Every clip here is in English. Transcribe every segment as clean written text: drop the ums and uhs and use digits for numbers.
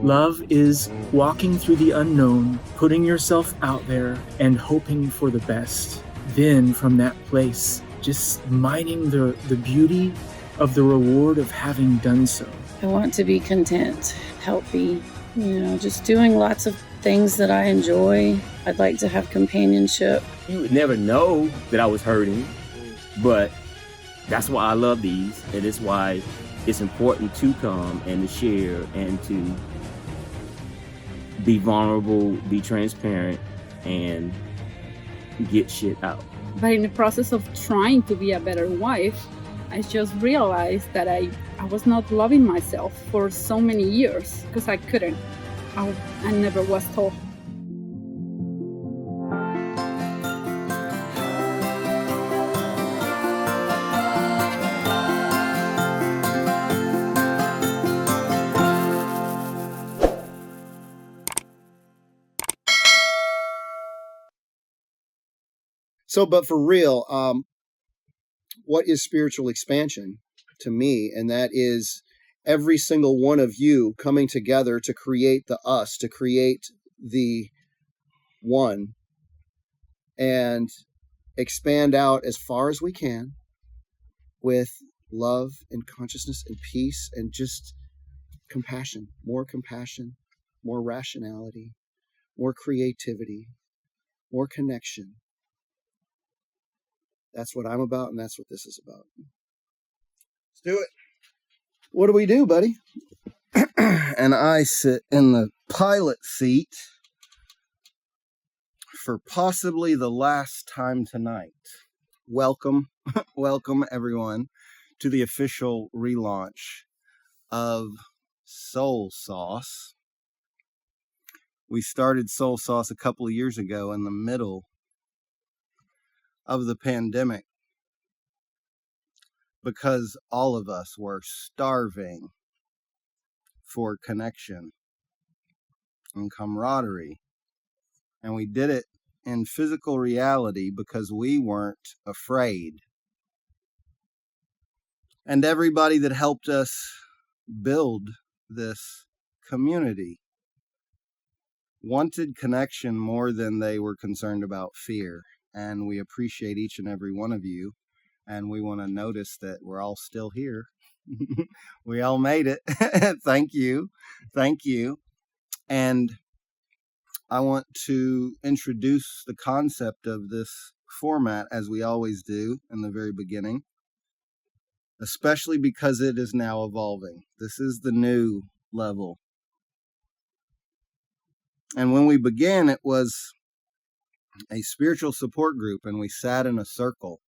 Love is walking through the unknown, putting yourself out there and hoping for the best. Then from that place, just mining the beauty of the reward of having done so. I want to be content, healthy, just doing lots of things that I enjoy. I'd like to have companionship. You would never know that I was hurting, but that's why I love these, and it's why it's important to come and to share and to be vulnerable, be transparent, and get shit out. But in the process of trying to be a better wife, I just realized that I was not loving myself for so many years because I couldn't. I never was taught. So, but for real, what is spiritual expansion to me? And that is every single one of you coming together to create the us, to create the one, and expand out as far as we can with love and consciousness and peace and just compassion, more rationality, more creativity, more connection. That's what I'm about, and that's what this is about. Let's do it. What do we do, buddy? And I sit in the pilot seat for possibly the last time tonight. Welcome, welcome everyone to the official relaunch of Soul Sauce. We started Soul Sauce a couple of years ago in the middle of the pandemic because all of us were starving for connection and camaraderie. And we did it in physical reality because we weren't afraid. And everybody that helped us build this community wanted connection more than they were concerned about fear. And we appreciate each and every one of you. And we want to notice that we're all still here. We all made it. Thank you. Thank you. And I want to introduce the concept of this format as we always do in the very beginning, especially because it is now evolving. This is the new level. And when we began, it was a spiritual support group, and we sat in a circle.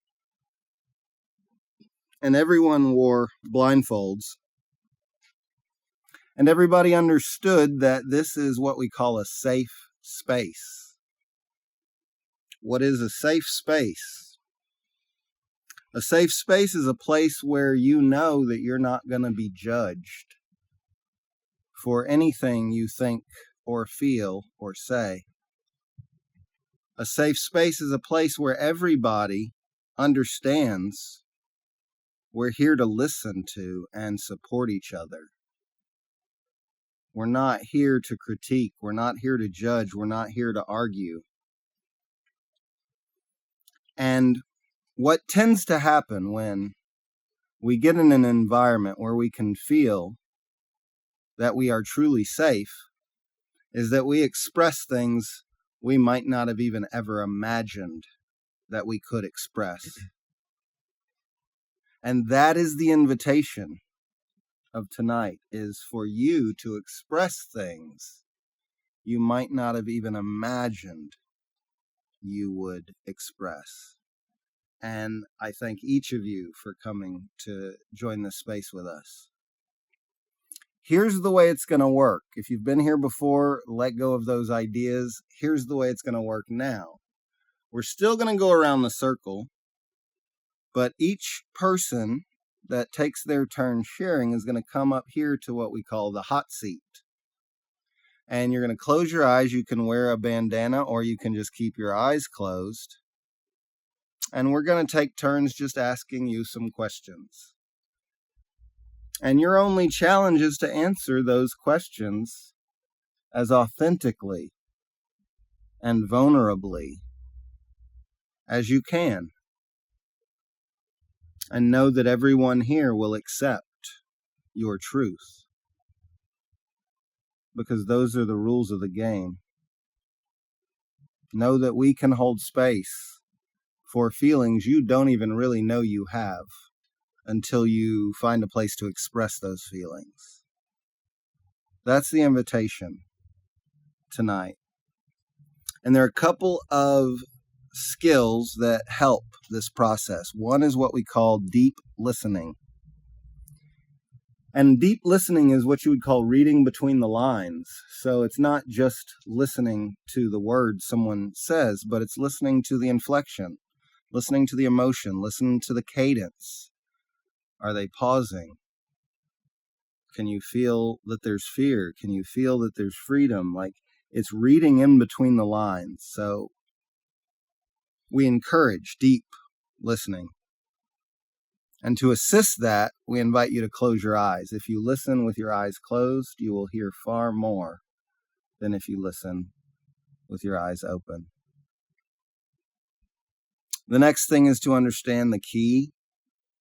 And everyone wore blindfolds. And everybody understood that this is what we call a safe space. What is a safe space? A safe space is a place where you know that you're not going to be judged for anything you think or feel or say. A safe space is a place where everybody understands we're here to listen to and support each other. We're not here to critique. We're not here to judge. We're not here to argue. And what tends to happen when we get in an environment where we can feel that we are truly safe is that we express things we might not have even ever imagined that we could express. And that is the invitation of tonight, is for you to express things you might not have even imagined you would express. And I thank each of you for coming to join this space with us. Here's the way it's going to work. If you've been here before, let go of those ideas. Here's the way it's going to work now. We're still going to go around the circle, but each person that takes their turn sharing is going to come up here to what we call the hot seat. And you're going to close your eyes. You can wear a bandana or you can just keep your eyes closed. And we're going to take turns just asking you some questions. And your only challenge is to answer those questions as authentically and vulnerably as you can. And know that everyone here will accept your truth, because those are the rules of the game. Know that we can hold space for feelings you don't even really know you have until you find a place to express those feelings. That's the invitation tonight. And there are a couple of skills that help this process. One is what we call deep listening. And deep listening is what you would call reading between the lines. So it's not just listening to the words someone says, but it's listening to the inflection, listening to the emotion, listening to the cadence. Are they pausing? Can you feel that there's fear? Can you feel that there's freedom? Like, it's reading in between the lines. So we encourage deep listening. And to assist that, we invite you to close your eyes. If you listen with your eyes closed, you will hear far more than if you listen with your eyes open. The next thing is to understand the key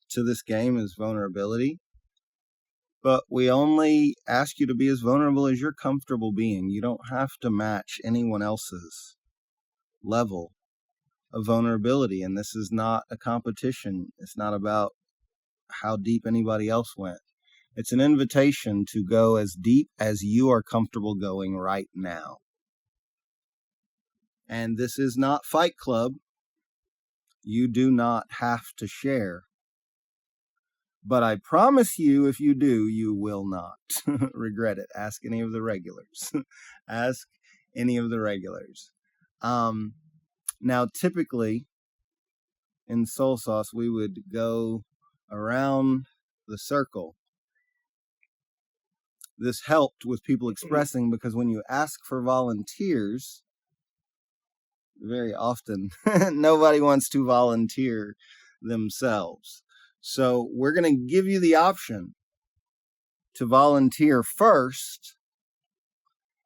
to this game is vulnerability. But we only ask you to be as vulnerable as you're comfortable being. You don't have to match anyone else's level of vulnerability. And this is not a competition. It's not about how deep anybody else went. It's an invitation to go as deep as you are comfortable going right now. And this is not Fight Club. You do not have to share. But I promise you, if you do, you will not regret it. Ask any of the regulars. Ask any of the regulars. Now, typically, in Soul Sauce, we would go around the circle. This helped with people expressing, because when you ask for volunteers, very often nobody wants to volunteer themselves. So we're going to give you the option to volunteer first.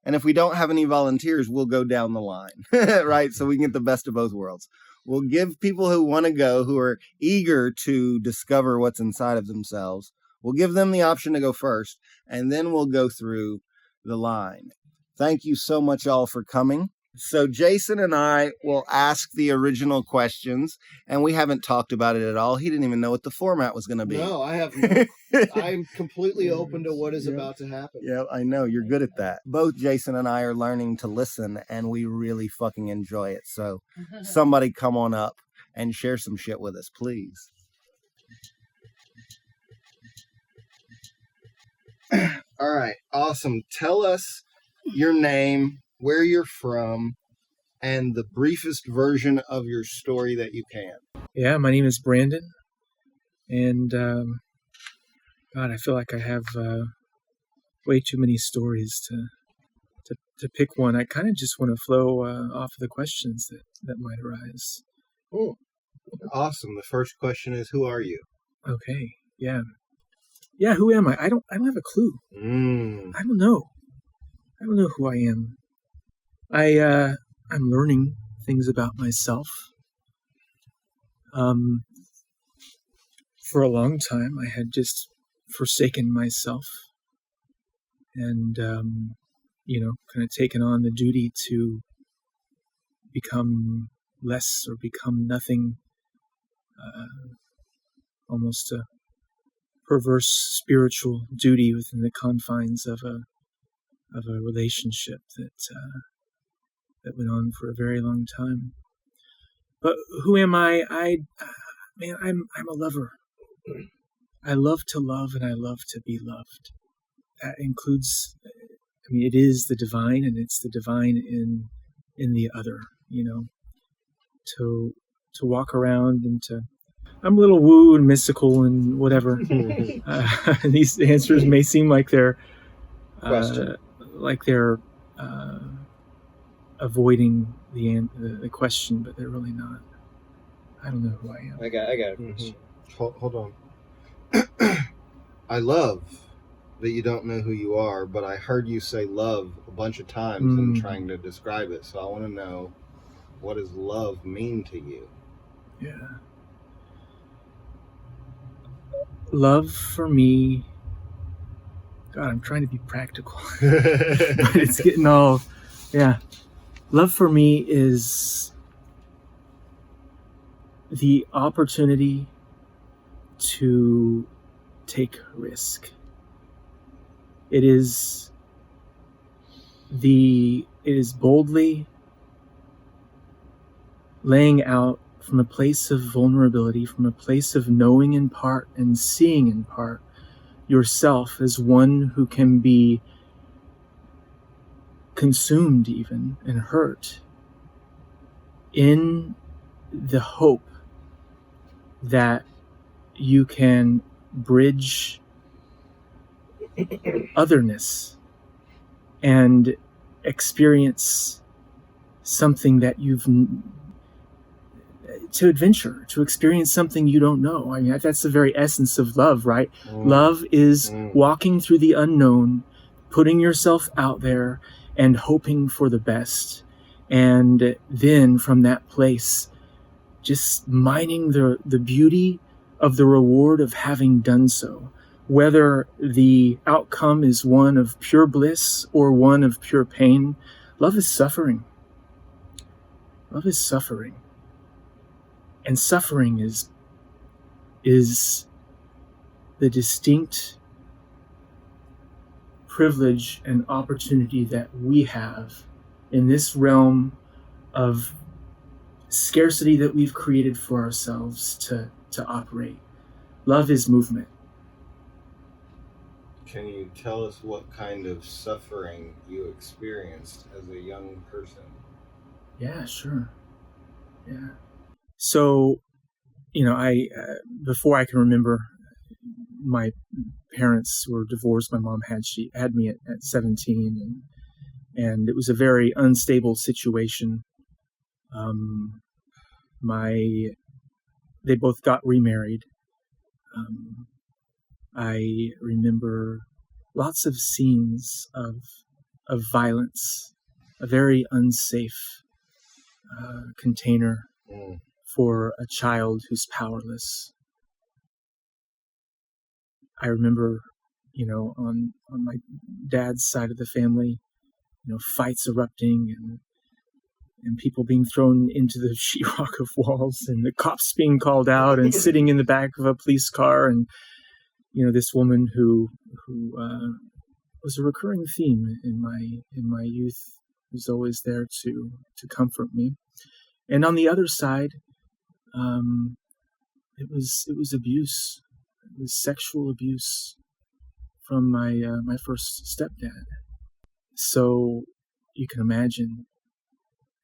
And if we don't have any volunteers, we'll go down the line, right? So we can get the best of both worlds. We'll give people who want to go, who are eager to discover what's inside of themselves, we'll give them the option to go first, and then we'll go through the line. Thank you so much all for coming. So Jason and I will ask the original questions, and we haven't talked about it at all. He didn't even know what the format was going to be. No, I have I'm completely open to what is about to happen. Yeah, I know. You're good at that. Both Jason and I are learning to listen, and we really fucking enjoy it. So somebody come on up and share some shit with us, please. All right. Awesome. Tell us your name, where you're from, and the briefest version of your story that you can. Yeah, my name is Brandon, and God, I feel like I have way too many stories to pick one. I kind of just want to flow off of the questions that might arise. Oh, awesome. The first question is, who are you? Okay, yeah, who am I? I don't have a clue. I don't know who I am. I'm learning things about myself. For a long time, I had just forsaken myself and, kind of taken on the duty to become less or become nothing, almost a perverse spiritual duty within the confines of a relationship that went on for a very long time. But who am I? I'm a lover. I love to love, and I love to be loved. That includes, it is the divine, and it's the divine in the other. To walk around and I'm a little woo and mystical and whatever. These answers may seem like they're avoiding the question, but they're really not. I don't know who I am. I got a question. Hold on. I love that you don't know who you are, but I heard you say love a bunch of times in trying to describe it. So I want to know, what does love mean to you? Yeah. Love for me, God, I'm trying to be practical, but it's getting all, yeah. Love for me is the opportunity to take risk. It is boldly laying out from a place of vulnerability, from a place of knowing in part and seeing in part yourself as one who can be consumed even and hurt, in the hope that you can bridge otherness and experience something that to adventure, to experience something you don't know. I mean, that's the very essence of love, right? Love is walking through the unknown, putting yourself out there and hoping for the best. And then from that place, just mining the beauty of the reward of having done so. Whether the outcome is one of pure bliss or one of pure pain, love is suffering. Love is suffering. And suffering is the distinct privilege and opportunity that we have in this realm of scarcity that we've created for ourselves to operate. Love is movement. Can you tell us what kind of suffering you experienced as a young person? Yeah, sure. Yeah. So, I before I can remember, my parents were divorced. My mom she had me at 17, and it was a very unstable situation. They both got remarried. I remember lots of scenes of violence, a very unsafe container for a child who's powerless. I remember, on my dad's side of the family, fights erupting and people being thrown into the sheetrock of walls, and the cops being called out, and sitting in the back of a police car, and this woman who was a recurring theme in my youth, was always there to comfort me. And on the other side, it was abuse. It was sexual abuse from my first stepdad. So you can imagine,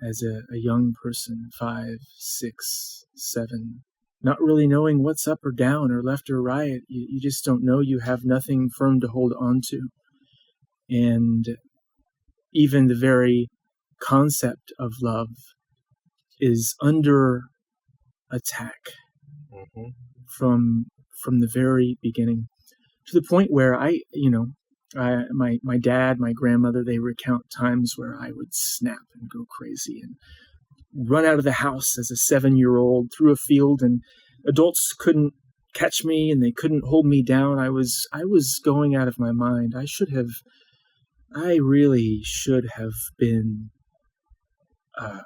as a young person, 5, 6, 7, not really knowing what's up or down or left or right. You just don't know. You have nothing firm to hold on to. And even the very concept of love is under attack from the very beginning, to the point where my dad, my grandmother, they recount times where I would snap and go crazy and run out of the house as a 7-year-old through a field, and adults couldn't catch me and they couldn't hold me down. I was going out of my mind. I really should have been a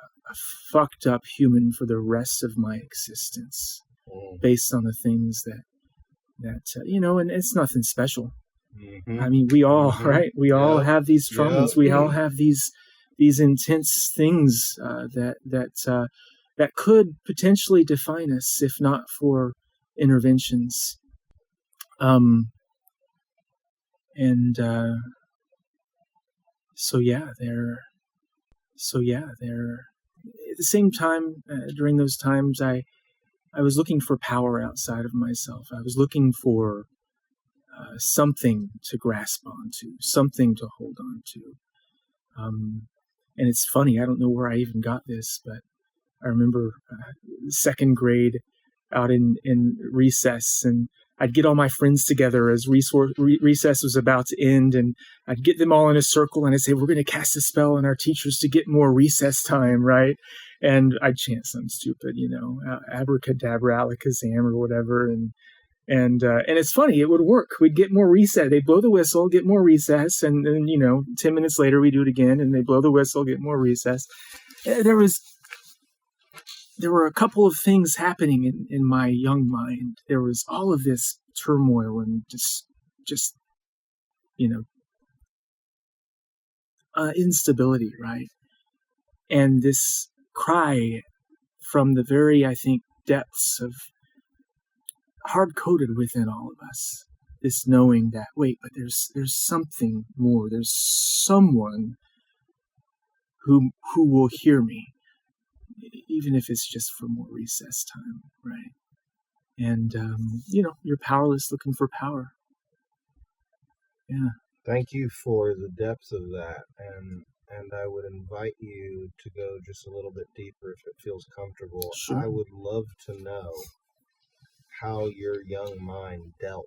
fucked up human for the rest of my existence, based on the things that and it's nothing special. I mean, we all, right? We all have these traumas. We all have these intense things that could potentially define us if not for interventions. They're at the same time, during those times, I was looking for power outside of myself. I was looking for something to grasp onto, something to hold on to. And it's funny, I don't know where I even got this, but I remember second grade, out in recess, and I'd get all my friends together as recess was about to end, and I'd get them all in a circle, and I'd say, we're going to cast a spell on our teachers to get more recess time, right? And I'd chant something stupid, abracadabra, alakazam, or whatever, and it's funny, it would work. We'd get more recess. They'd blow the whistle, get more recess, and then 10 minutes later we do it again, and they blow the whistle, get more recess. There were a couple of things happening in my young mind. There was all of this turmoil and just instability, right? And this cry from the very, I think, depths of hard-coded within all of us, this knowing that, wait, but there's something more. There's someone who will hear me, even if it's just for more recess time, right? And, you're powerless looking for power. Yeah. Thank you for the depth of that. And I would invite you to go just a little bit deeper if it feels comfortable. Sure. I would love to know how your young mind dealt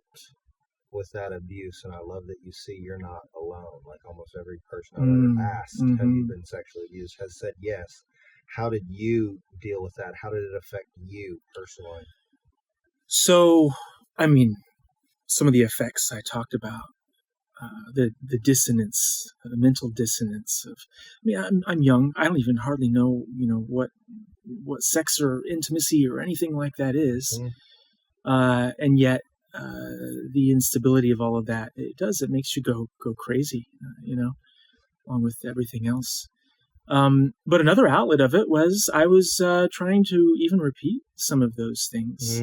with that abuse. And I love that you see you're not alone. Like almost every person I've ever asked, have you been sexually abused, has said yes. How did you deal with that? How did it affect you personally? So, some of the effects I talked about, the dissonance, the mental dissonance of, I'm young. I don't even hardly know, what sex or intimacy or anything like that is. And yet, the instability of all of that, it makes you go crazy, along with everything else. But another outlet of it was I was trying to even repeat some of those things.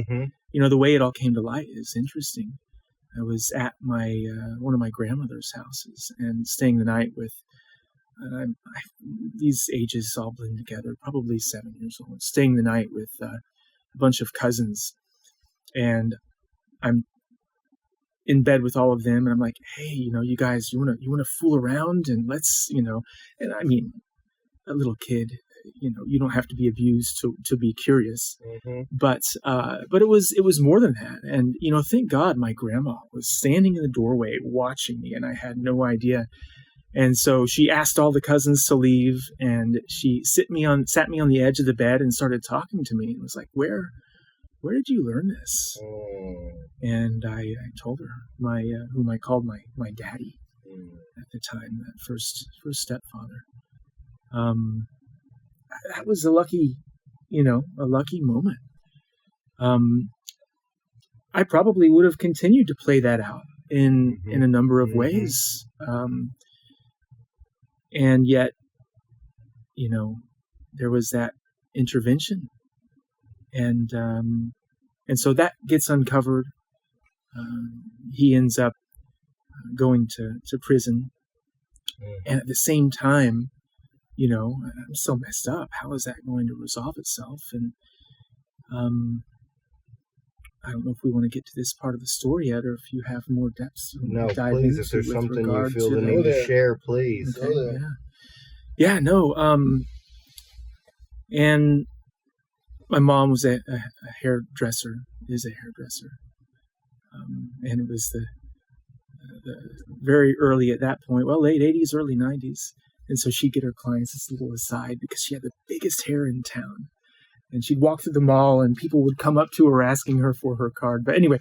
The way it all came to light is interesting. I was at my one of my grandmother's houses and staying the night with, these ages all blend together, probably 7 years old, staying the night with a bunch of cousins. And I'm in bed with all of them, and I'm like, hey, you guys, you wanna fool around, and let's, and a little kid, you don't have to be abused to be curious. But it was more than that. And, thank God my grandma was standing in the doorway watching me, and I had no idea. And so she asked all the cousins to leave, and she sat me on the edge of the bed and started talking to me, and was like, where did you learn this? And I told her whom I called my daddy at the time, that first stepfather. That was a lucky moment. I probably would have continued to play that out in a number of ways. And yet, there was that intervention, and so that gets uncovered. He ends up going to prison, and at the same time, I'm so messed up. How is that going to resolve itself? And I don't know if we want to get to this part of the story yet, or if you have more depths. No, please. If there's something you feel the need to share, please. Okay, yeah. No. And my mom was a hairdresser. Is a hairdresser, and it was the very early at that point. Well, late 80s, early 90s. And so she'd get her clients this little aside because she had the biggest hair in town. And she'd walk through the mall and people would come up to her asking her for her card. But anyway,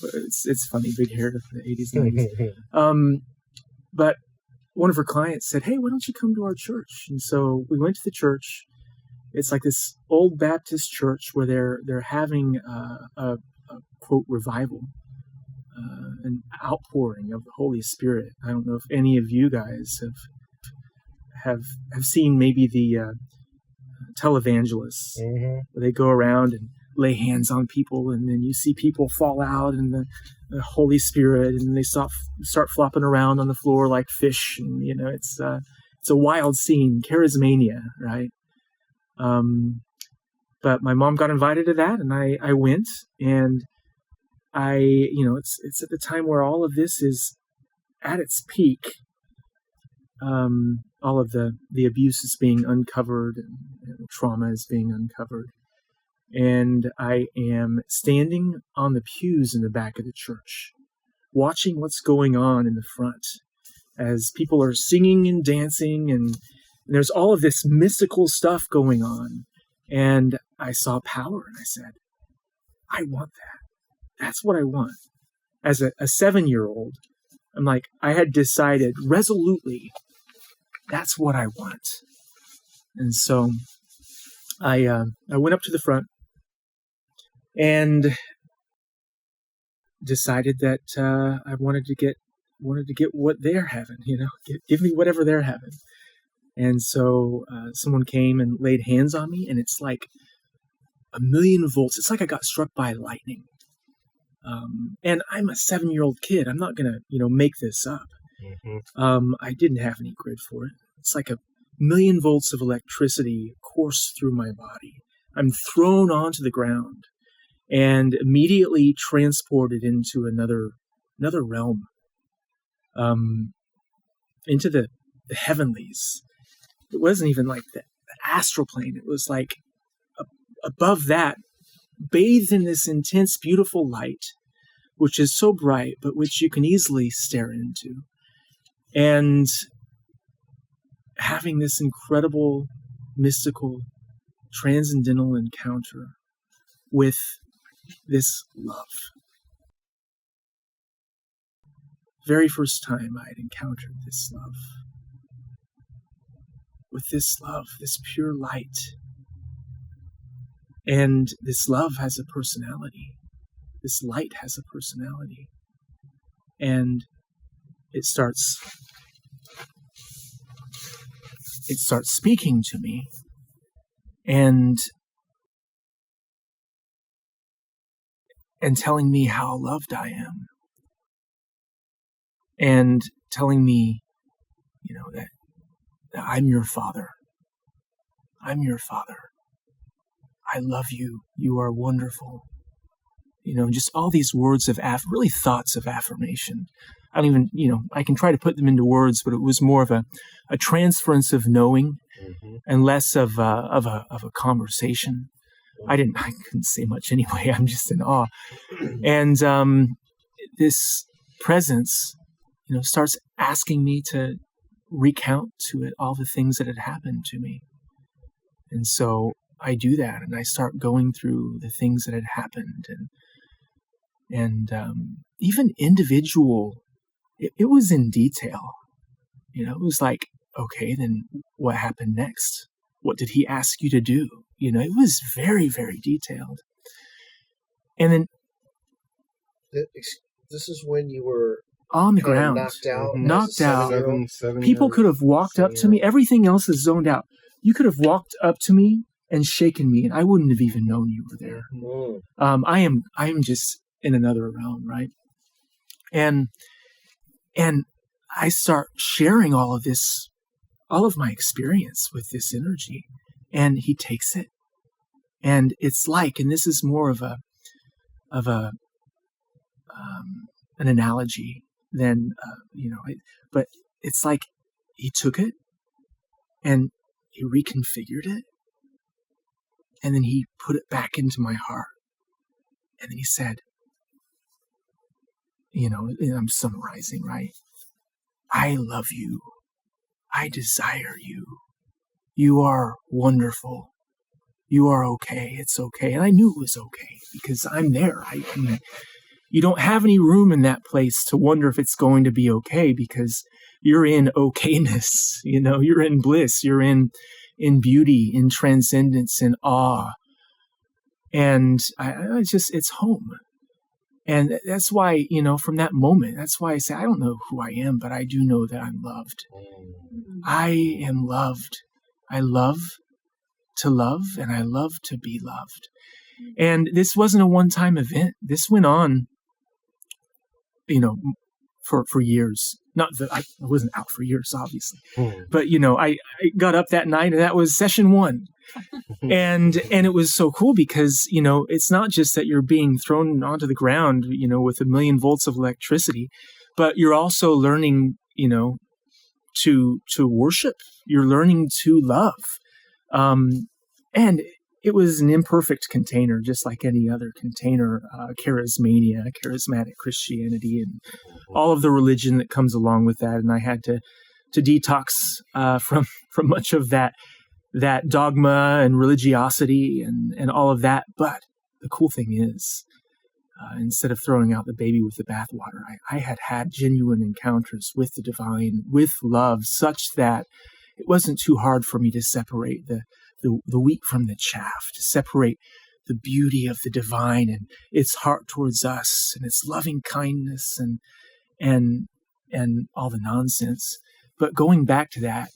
it's funny, big hair in the 80s, 90s. But one of her clients said, hey, why don't you come to our church? And so we went to the church. It's like this old Baptist church where they're having a quote, revival, an outpouring of the Holy Spirit. I don't know if any of you guys have seen maybe the televangelists, where they go around and lay hands on people, and then you see people fall out in the Holy Spirit, and they start flopping around on the floor like fish, and it's a wild scene, charismania, right? But my mom got invited to that, and I went, and it's at the time where all of this is at its peak. All of the abuse is being uncovered, and the trauma is being uncovered. And I am standing on the pews in the back of the church, watching what's going on in the front as people are singing and dancing, and there's all of this mystical stuff going on. And I saw power, and I said, I want that. That's what I want. As a 7-year-old, I'm like, I had decided resolutely, that's what I want. And so I went up to the front and decided that I wanted to get what they're having, give me whatever they're having. And so someone came and laid hands on me, and it's like 1,000,000 volts. It's like I got struck by lightning. And I'm a 7-year-old kid. I'm not gonna, make this up. I didn't have any grid for it. It's like 1,000,000 volts of electricity course through my body. I'm thrown onto the ground and immediately transported into another realm, into the heavenlies. It wasn't even like the astral plane. It was like above that, bathed in this intense, beautiful light, which is so bright, but which you can easily stare into. And having this incredible, mystical, transcendental encounter with this love. Very first time I had encountered this love. With this love, this pure light. And this love has a personality. This light has a personality. And it starts speaking to me. And telling me how loved I am. And telling me, that I'm your father. I'm your father. I love you. You are wonderful. Just all these words of really thoughts of affirmation. I don't even, I can try to put them into words, but it was more of a transference of knowing and less of a conversation. I couldn't say much anyway. I'm just in awe. And this presence, starts asking me to recount to it all the things that had happened to me. And so I do that, and I start going through the things that had happened, and even individual. It was in detail. It was like, okay, then what happened next? What did he ask you to do? It was very, very detailed. And then this is when you were on the ground, knocked out. People could have walked up to me. Everything else is zoned out. You could have walked up to me and shaken me, and I wouldn't have even known you were there. I am just in another realm, right? And I start sharing all of my experience with this energy, and he takes it, and it's like, and this is more of an analogy than but it's like he took it and he reconfigured it, and then he put it back into my heart, and then he said, and I'm summarizing, right? I love you. I desire you. You are wonderful. You are okay. It's okay. And I knew it was okay because I'm there. I mean, you don't have any room in that place to wonder if it's going to be okay because you're in okayness. You're in bliss. You're in beauty, in transcendence, in awe. And it's home. And that's why, from that moment, that's why I say, I don't know who I am, but I do know that I'm loved. I am loved. I love to love, and I love to be loved. And this wasn't a one-time event. This went on, for years. Not that I wasn't out for years, obviously. But, I got up that night, and that was session 1. And it was so cool because, it's not just that you're being thrown onto the ground, with 1,000,000 volts of electricity, but you're also learning, to worship. You're learning to love. And it was an imperfect container, just like any other container, charismatic Christianity, and all of the religion that comes along with that. And I had to detox from much of that dogma and religiosity and all of that. But the cool thing is, instead of throwing out the baby with the bathwater, I had genuine encounters with the divine, with love, such that it wasn't too hard for me to separate the wheat from the chaff, to separate the beauty of the divine and its heart towards us and its loving kindness and all the nonsense. But going back to that,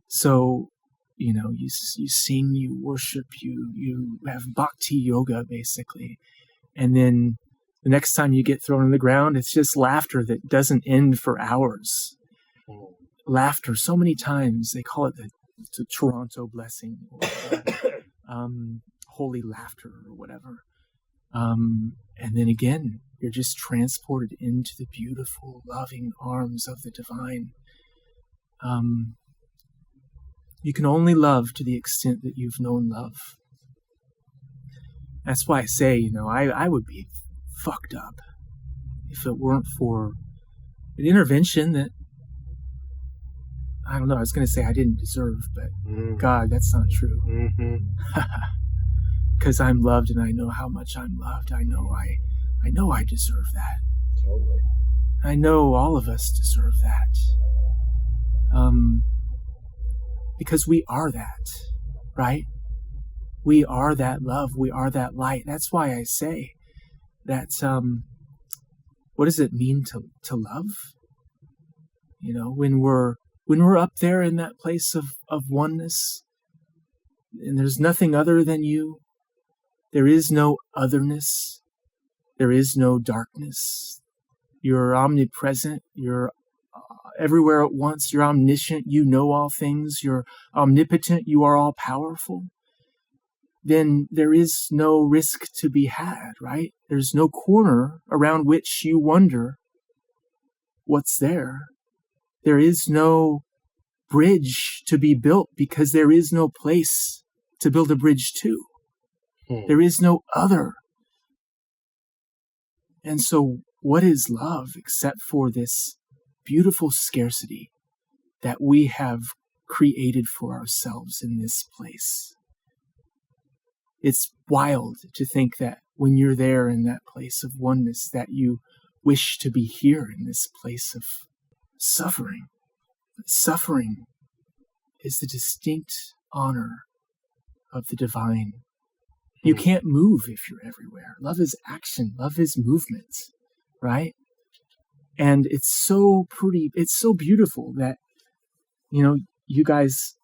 so, you sing, you worship, you have bhakti yoga, basically. And then the next time you get thrown on the ground, it's just laughter that doesn't end for hours. Laughter so many times. They call it the Toronto blessing, or holy laughter, or whatever. And then again, you're just transported into the beautiful, loving arms of the divine. You can only love to the extent that you've known love. That's why I say, I would be fucked up if it weren't for an intervention that, I don't know, I was going to say I didn't deserve, but God, that's not true. Because I'm loved and I know how much I'm loved. I know I deserve that. Totally. I know all of us deserve that. Because we are that, right? We are that love. We are that light. That's why I say that, what does it mean to love? When we're up there in that place of oneness, and there's nothing other than you, there is no otherness, there is no darkness. You're omnipresent, you're everywhere at once, you're omniscient, you know all things, you're omnipotent, you are all powerful. Then there is no risk to be had, right? There's no corner around which you wonder what's there. There is no bridge to be built because there is no place to build a bridge to. There is no other. And so what is love except for this beautiful scarcity that we have created for ourselves in this place? It's wild to think that when you're there in that place of oneness, that you wish to be here in this place of suffering. But suffering is the distinct honor of the divine. You can't move if you're everywhere. Love is action. Love is movement, right? And it's so pretty. It's so beautiful that, you guys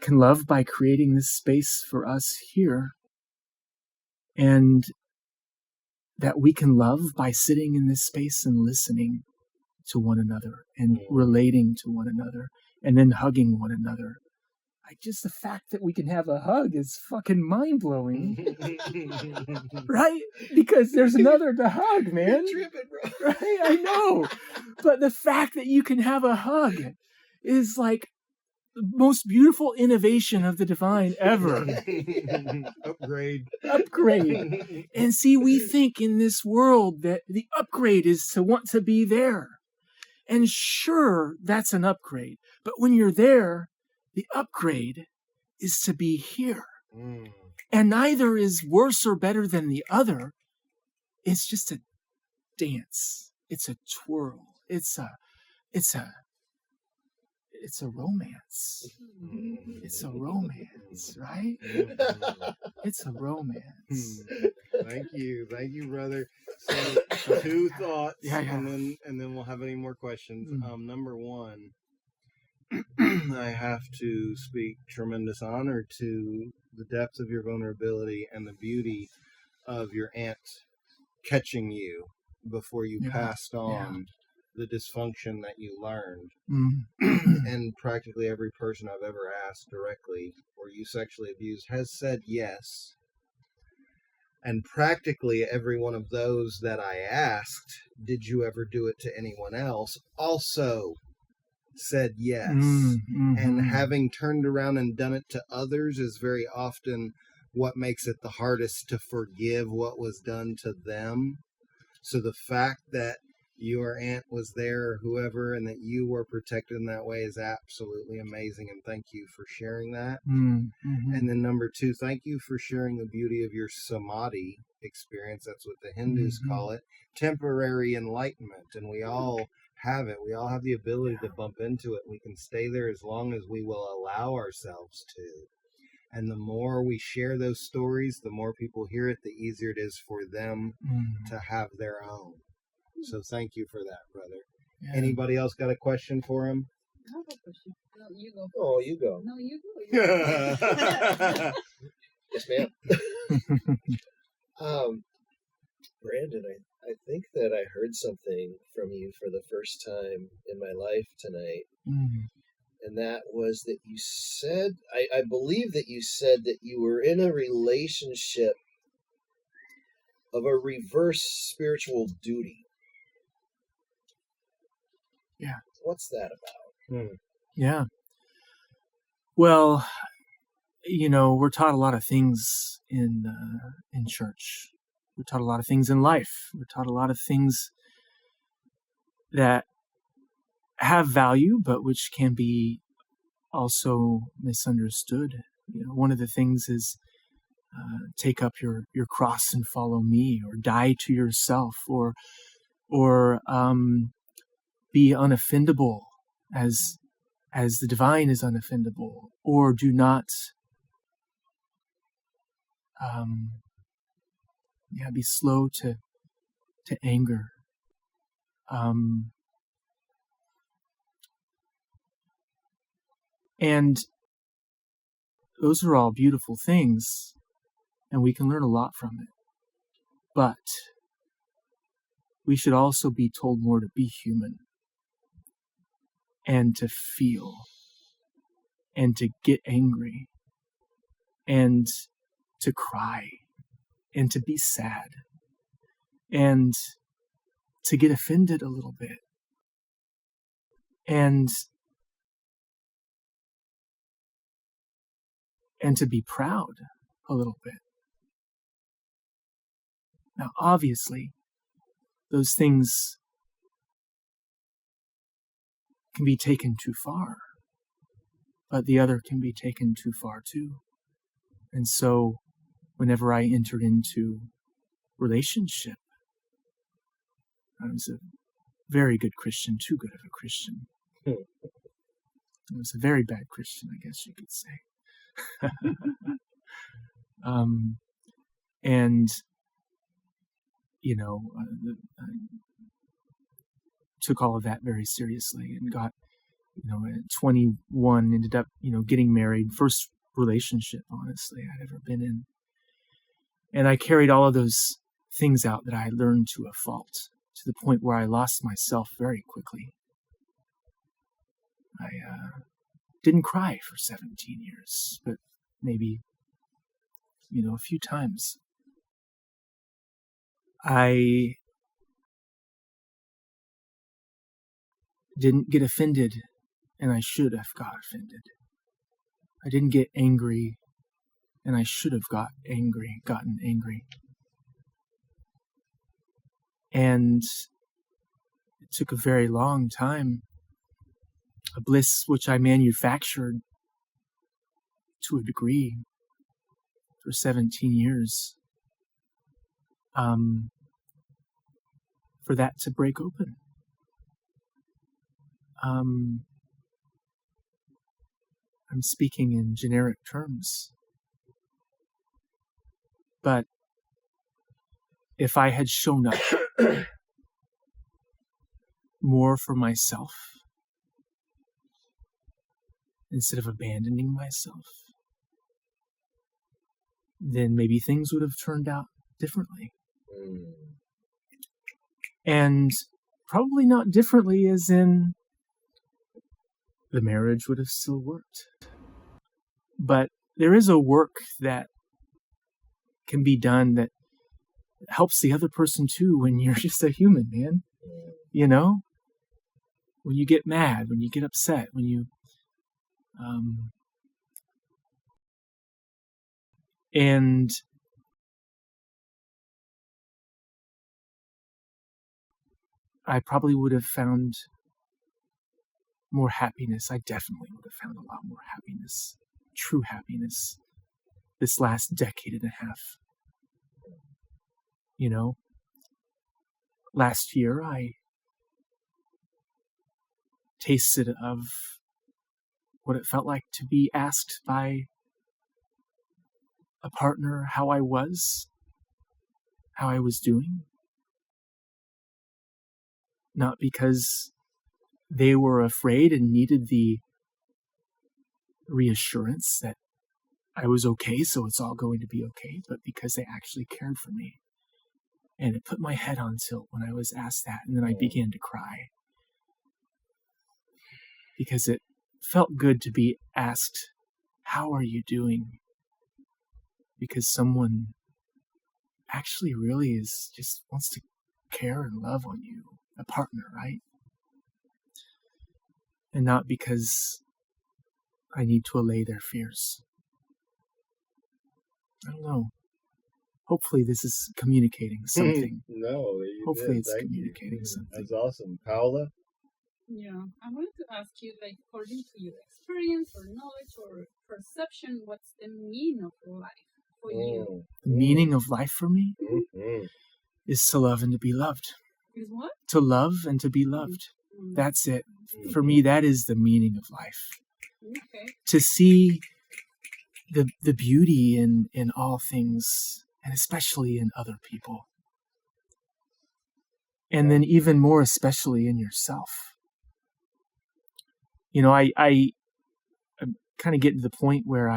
can love by creating this space for us here, and that we can love by sitting in this space and listening to one another and relating to one another and then hugging one another. Just the fact that we can have a hug is fucking mind-blowing. Right? Because there's another to hug, man. You're tripping, bro. Right? I know. But the fact that you can have a hug is like the most beautiful innovation of the divine ever. Upgrade. And see, we think in this world that the upgrade is to want to be there. And sure, that's an upgrade. But when you're there, the upgrade is to be here. And neither is worse or better than the other. It's just a dance. It's a twirl. It's a romance. It's a romance, right? It's a romance. Thank you, brother. So 2 thoughts, Yeah. and then we'll have any more questions. Number one, I have to speak tremendous honor to the depth of your vulnerability and the beauty of your aunt catching you before you passed on the dysfunction that you learned. And practically every person I've ever asked directly, were you sexually abused, has said yes. And practically every one of those that I asked, did you ever do it to anyone else, also said yes. Mm-hmm. And having turned around and done it to others is very often what makes it the hardest to forgive what was done to them. So the fact that your aunt was there or whoever and that you were protected in that way is absolutely amazing, and thank you for sharing that. Mm-hmm. And then number 2, thank you for sharing the beauty of your samadhi experience. That's what the Hindus call it, temporary enlightenment, and we all have it. We all have the ability to bump into it. We can stay there as long as we will allow ourselves to. And the more we share those stories, the more people hear it, the easier it is for them to have their own. So thank you for that, brother. Yeah. Anybody else got a question for him? I have a question. No, you go. Oh, you go. No, you go. Yes, ma'am. Brandon, I think that I heard something from you for the first time in my life tonight. And that was that you said, I believe that you said that you were in a relationship of a reverse spiritual duty. Yeah. What's that about? Yeah. Well, we're taught a lot of things in church. We're taught a lot of things in life. We're taught a lot of things that have value, but which can be also misunderstood. One of the things is take up your cross and follow me, or die to yourself, or be unoffendable as the divine is unoffendable, or do not be slow to anger. And those are all beautiful things, and we can learn a lot from it. But we should also be told more to be human, and to feel, and to get angry, and to cry, and to be sad, and to get offended a little bit, and to be proud a little bit. Now, obviously, those things can be taken too far, but the other can be taken too far too. And so, whenever I entered into relationship, I was a very good Christian, too good of a Christian. I was a very bad Christian, I guess you could say. And I took all of that very seriously, and got, at 21, ended up, getting married. First relationship, honestly, I'd ever been in. And I carried all of those things out that I learned to a fault, to the point where I lost myself very quickly. I didn't cry for 17 years, but maybe, a few times. I didn't get offended, and I should have got offended. I didn't get angry, and I should have gotten angry. And it took a very long time, a bliss which I manufactured to a degree for 17 years, for that to break open. I'm speaking in generic terms. But if I had shown up more for myself instead of abandoning myself, then maybe things would have turned out differently. And probably not differently as in the marriage would have still worked. But there is a work that can be done that helps the other person too when you're just a human, man. when you get mad, when you get upset, when you and I probably would have found more happiness. I definitely would have found a lot more happiness, true happiness, this last decade and a half. You know, last year I tasted of what it felt like to be asked by a partner how I was doing. Not because they were afraid and needed the reassurance that I was okay, so it's all going to be okay, but because they actually cared for me. And it put my head on tilt when I was asked that, and then I began to cry. Because it felt good to be asked, how are you doing? Because someone actually really just wants to care and love on you. A partner, right? And not because I need to allay their fears. I don't know. Hopefully this is communicating something. No, Hopefully it's Thank communicating you. something. That's awesome. Paola? Yeah, I wanted to ask you, like, according to your experience or knowledge or perception, what's the meaning of life for you? The meaning of life for me is to love and to be loved. Is what? To love and to be loved. That's it. For me, that is the meaning of life. Okay. To see the beauty in all things, and especially in other people. And then even more especially in yourself. You know, I kind of get to the point where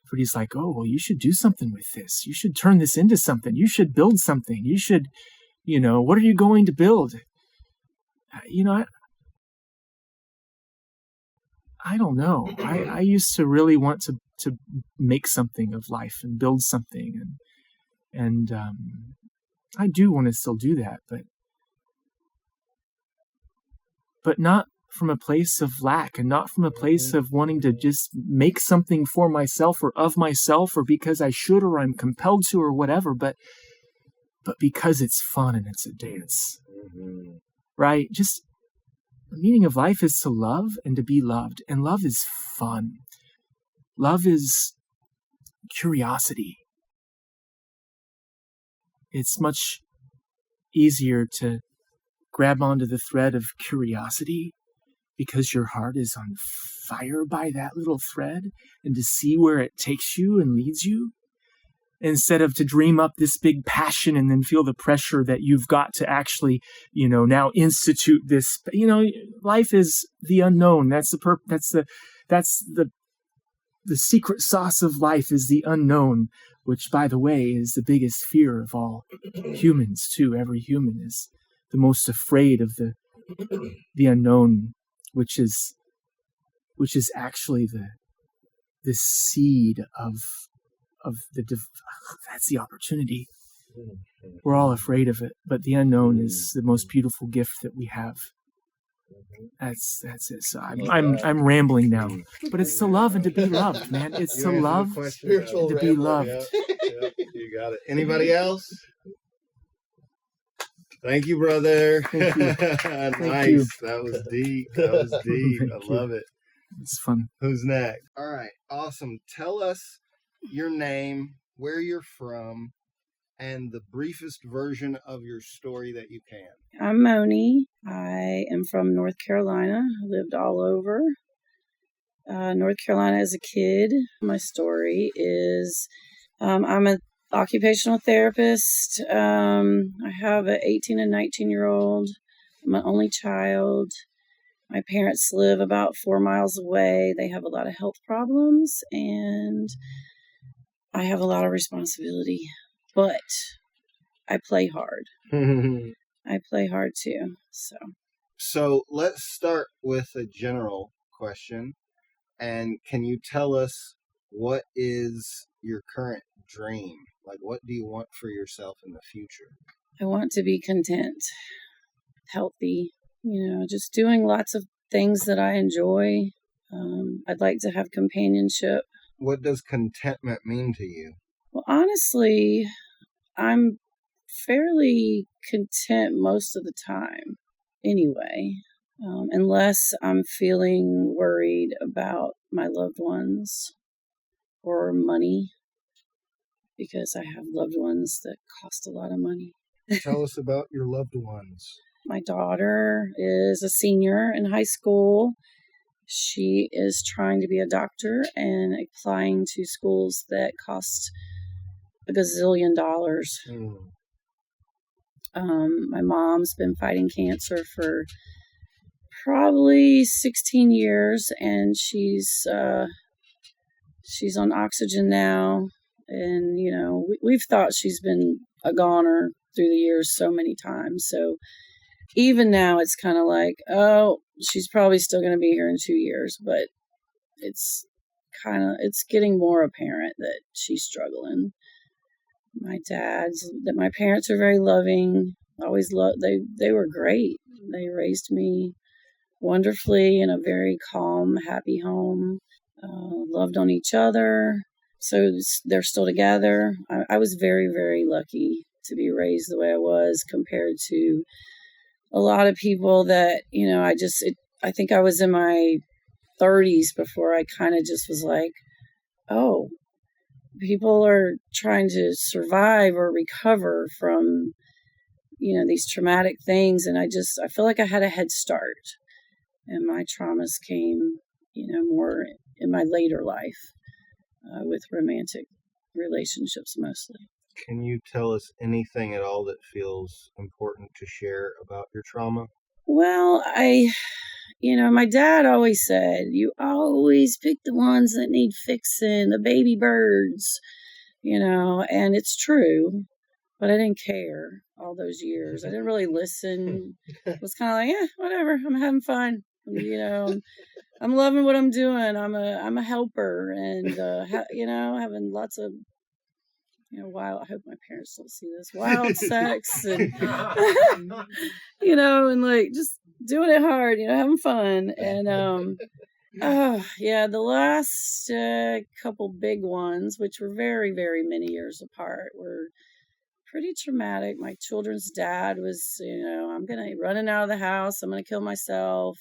everybody's like, oh, well, you should do something with this. You should turn this into something. You should build something. You should, what are you going to build? I don't know. I used to really want to make something of life and build something. And I do want to still do that, but not from a place of lack and not from a place of wanting to just make something for myself or of myself or because I should or I'm compelled to or whatever, but because it's fun and it's a dance, right? Just the meaning of life is to love and to be loved, and love is fun. Love is curiosity. It's much easier to grab onto the thread of curiosity because your heart is on fire by that little thread and to see where it takes you and leads you, instead of to dream up this big passion and then feel the pressure that you've got to actually, now institute this. Life is the unknown. That's the secret sauce of life is the unknown, which, by the way, is the biggest fear of all humans too. Every human is the most afraid of the unknown, which is actually the seed of that's the opportunity. We're all afraid of it, but the unknown is the most beautiful gift that we have. That's it. So I'm rambling now, but it's to love and to be loved, man. It's to love and to be loved. Yep, you got it. Anybody else? Thank you, brother. Thank you. Nice. You. That was deep. I love it. It's fun. Who's next? All right. Awesome. Tell us your name, where you're from, and the briefest version of your story that you can. I'm Moni. I am from North Carolina. I lived all over North Carolina as a kid. My story is I'm an occupational therapist. I have an 18 and 19-year-old. I'm an only child. My parents live about 4 miles away. They have a lot of health problems, and I have a lot of responsibility, but I play hard. I play hard too. So let's start with a general question. And can you tell us what is your current dream? Like, what do you want for yourself in the future? I want to be content. healthy, just doing lots of things that I enjoy. I'd like to have companionship. What does contentment mean to you? Well, honestly, I'm fairly content most of the time anyway, unless I'm feeling worried about my loved ones or money, because I have loved ones that cost a lot of money. Tell us about your loved ones. My daughter is a senior in high school. She is trying to be a doctor and applying to schools that cost a gazillion dollars. My mom's been fighting cancer for probably 16 years, and she's on oxygen now. And, we've thought she's been a goner through the years so many times. So even now it's kind of like, oh, she's probably still going to be here in 2 years, but it's getting more apparent that she's struggling. My parents are very loving. Always they were great. They raised me wonderfully in a very calm, happy home. Loved on each other. So they're still together. I was very, very lucky to be raised the way I was compared to a lot of people that, I think I was in my 30s before I kind of just was like, oh, people are trying to survive or recover from, these traumatic things. And I feel like I had a head start, and my traumas came, more in my later life, with romantic relationships mostly. Can you tell us anything at all that feels important to share about your trauma? Well, my dad always said, you always pick the ones that need fixing, the baby birds, and it's true, but I didn't care all those years. I didn't really listen. It was kind of like, yeah, whatever. I'm having fun. I'm loving what I'm doing. I'm a helper, and, having lots of, wild, I hope my parents don't see this, wild sex, and, and like just doing it hard, having fun. And, the last couple big ones, which were very, very many years apart, were pretty traumatic. My children's dad was, I'm going to running out of the house. I'm going to kill myself,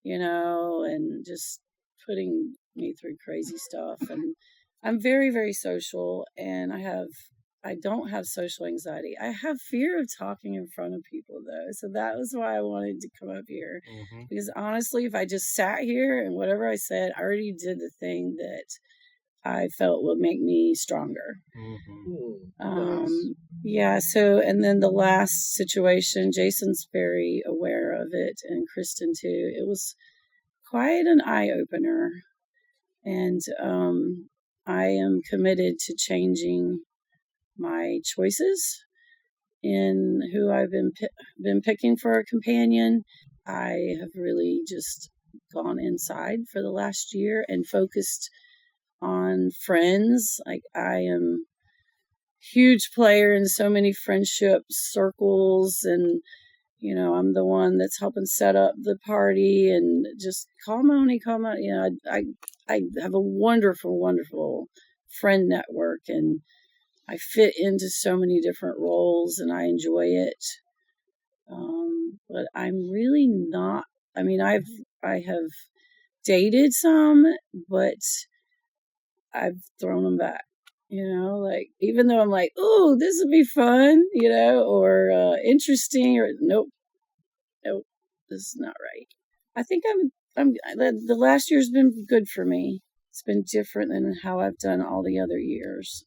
and just putting me through crazy stuff. And I'm very, very social, and I don't have social anxiety. I have fear of talking in front of people, though. So that was why I wanted to come up here. Mm-hmm. Because honestly, if I just sat here and whatever I said, I already did the thing that I felt would make me stronger. Mm-hmm. So, and then the last situation, Jason's very aware of it, and Kristen too. It was quite an eye-opener. And I am committed to changing my choices in who I've been picking for a companion. I have really just gone inside for the last year and focused on friends. Like, I am a huge player in so many friendship circles, and I'm the one that's helping set up the party, and just call Moni. I have a wonderful, wonderful friend network, and I fit into so many different roles, and I enjoy it. But I'm really not. I mean, I have dated some, but I've thrown them back. Like, even though I'm like, oh, this would be fun, or interesting, or nope, this is not right. I think the last year's been good for me. It's been different than how I've done all the other years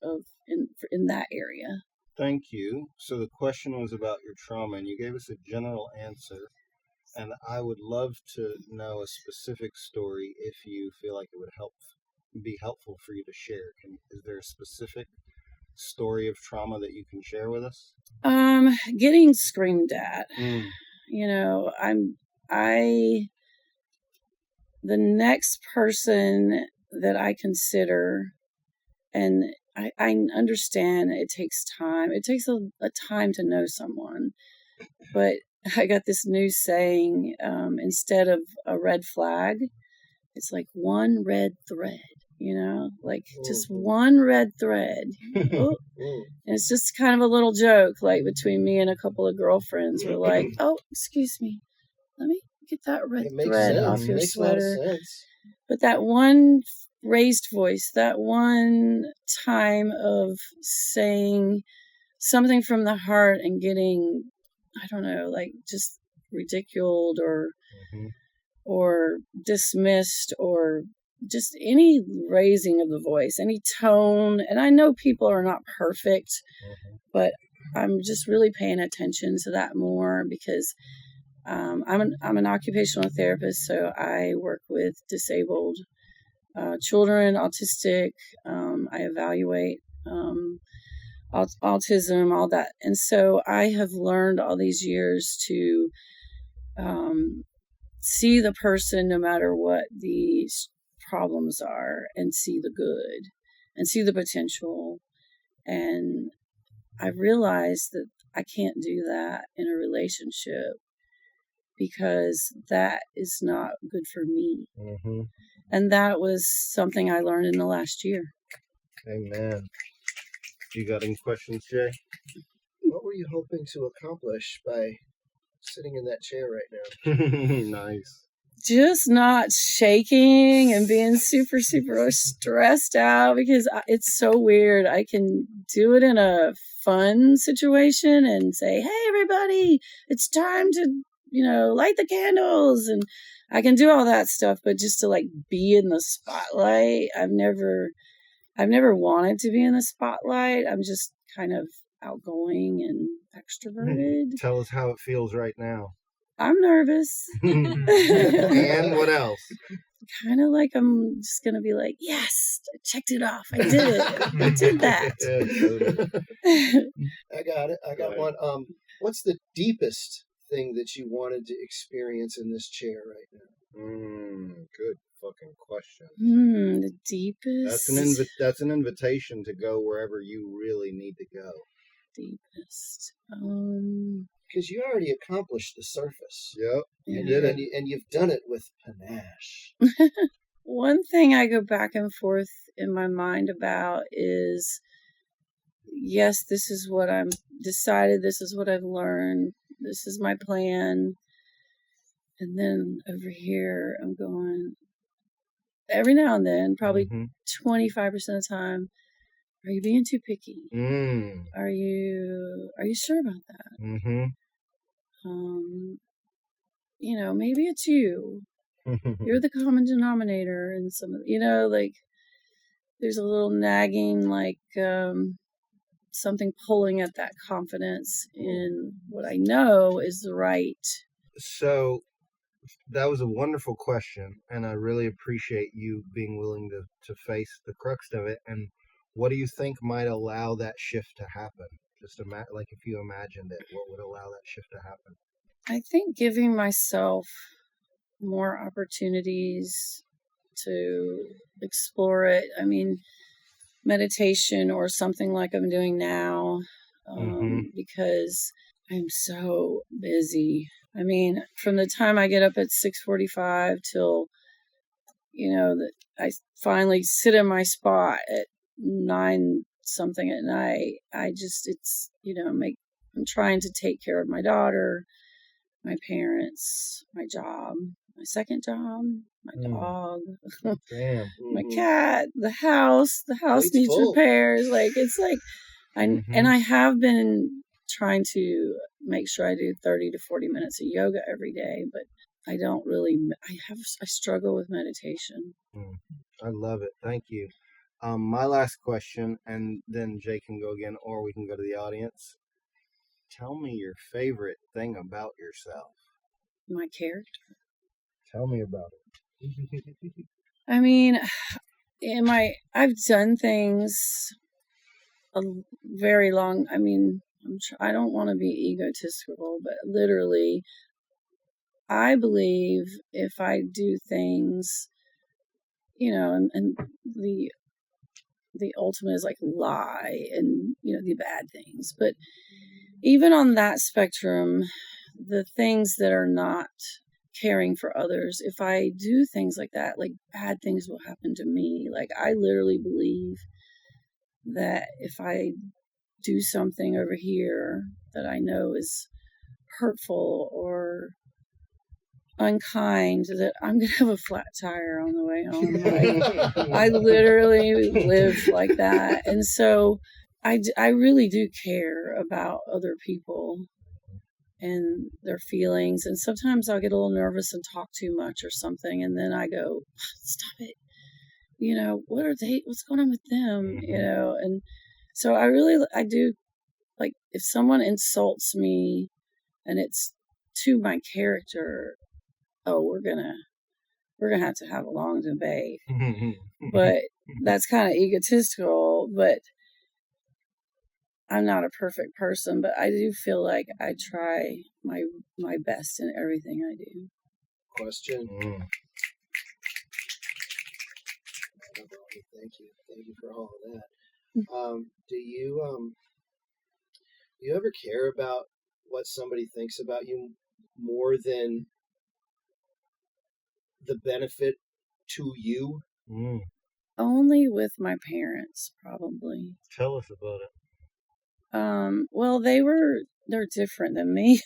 in that area. Thank you. So the question was about your trauma, and you gave us a general answer. And I would love to know a specific story if you feel like it would be helpful for you to share. Is there a specific story of trauma that you can share with us? Getting screamed at. The next person that I consider, and I understand it takes time. It takes a time to know someone, but I got this new saying, instead of a red flag, it's like one red thread, like just one red thread. Oh. And it's just kind of a little joke, like between me and a couple of girlfriends. We're like, oh, excuse me, let me get that red thread off your sweater. But that one raised voice, that one time of saying something from the heart and getting, I don't know, like just ridiculed or dismissed, or just any raising of the voice, any tone. And I know people are not perfect, but I'm just really paying attention to that more, because I'm an occupational therapist, so I work with disabled children, autistic. I evaluate autism, all that. And so I have learned all these years to see the person no matter what these problems are, and see the good and see the potential. And I realized that I can't do that in a relationship, because that is not good for me. And that was something I learned in the last year. Amen. You got any questions, Jay? What were you hoping to accomplish by sitting in that chair right now? Nice. Just not shaking and being super, super stressed out, because it's so weird. I can do it in a fun situation and say, hey, everybody, it's time to, light the candles. And I can do all that stuff, but just to like be in the spotlight, I've never wanted to be in the spotlight. I'm just kind of outgoing and extroverted. Tell us how it feels right now. I'm nervous. And what else? Kind of like I'm just going to be like, yes, I checked it off. I did it. I did that. I got it. I got one. What's the deepest thing that you wanted to experience in this chair right now? Good fucking question. The deepest. That's an invitation to go wherever you really need to go. Deepest. Because you already accomplished the surface. Yep, you did it. And you've done it with panache. One thing I go back and forth in my mind about is, yes, this is what I'm decided. This is what I've learned. This is my plan. And then over here, I'm going, every now and then, probably 25% of the time, are you being too picky? Are you sure about that? Maybe it's you. You're the common denominator in some of, like there's a little nagging, like something pulling at that confidence in what I know is the right. So that was a wonderful question, and I really appreciate you being willing to face the crux of it. And what do you think might allow that shift to happen? Just like if you imagined it, what would allow that shift to happen? I think giving myself more opportunities to explore it. I mean, meditation or something like I'm doing now, because I'm so busy. I mean, from the time I get up at 6:45 till, that I finally sit in my spot at 9 something at night, it's, I'm trying to take care of my daughter, my parents, my job, my second job, my dog, my cat, the house needs repairs. Like, it's like, and I have been trying to make sure I do 30 to 40 minutes of yoga every day, but I don't really, I struggle with meditation. I love it. Thank you. My last question, and then Jay can go again, or we can go to the audience. Tell me your favorite thing about yourself. My character. Tell me about it. I mean, I've done things a very long, I mean, I don't want to be egotistical, but literally, I believe if I do things, and the ultimate is like lie and, the bad things. But even on that spectrum, the things that are not caring for others, if I do things like that, like bad things will happen to me. Like I literally believe that if I do something over here that I know is hurtful or unkind, that I'm going to have a flat tire on the way home. Like, I literally live like that. And so I really do care about other people and their feelings. And sometimes I'll get a little nervous and talk too much or something. And then I go, stop it. You know, what's going on with them? You know? And so I do, like, if someone insults me and it's to my character, oh, we're gonna have to have a long debate. But that's kind of egotistical, but I'm not a perfect person, but I do feel like I try my best in everything I do. Question. Thank you for all of that. Do you ever care about what somebody thinks about you more than the benefit to you? Only with my parents, probably. Tell us about it. Well, they're different than me.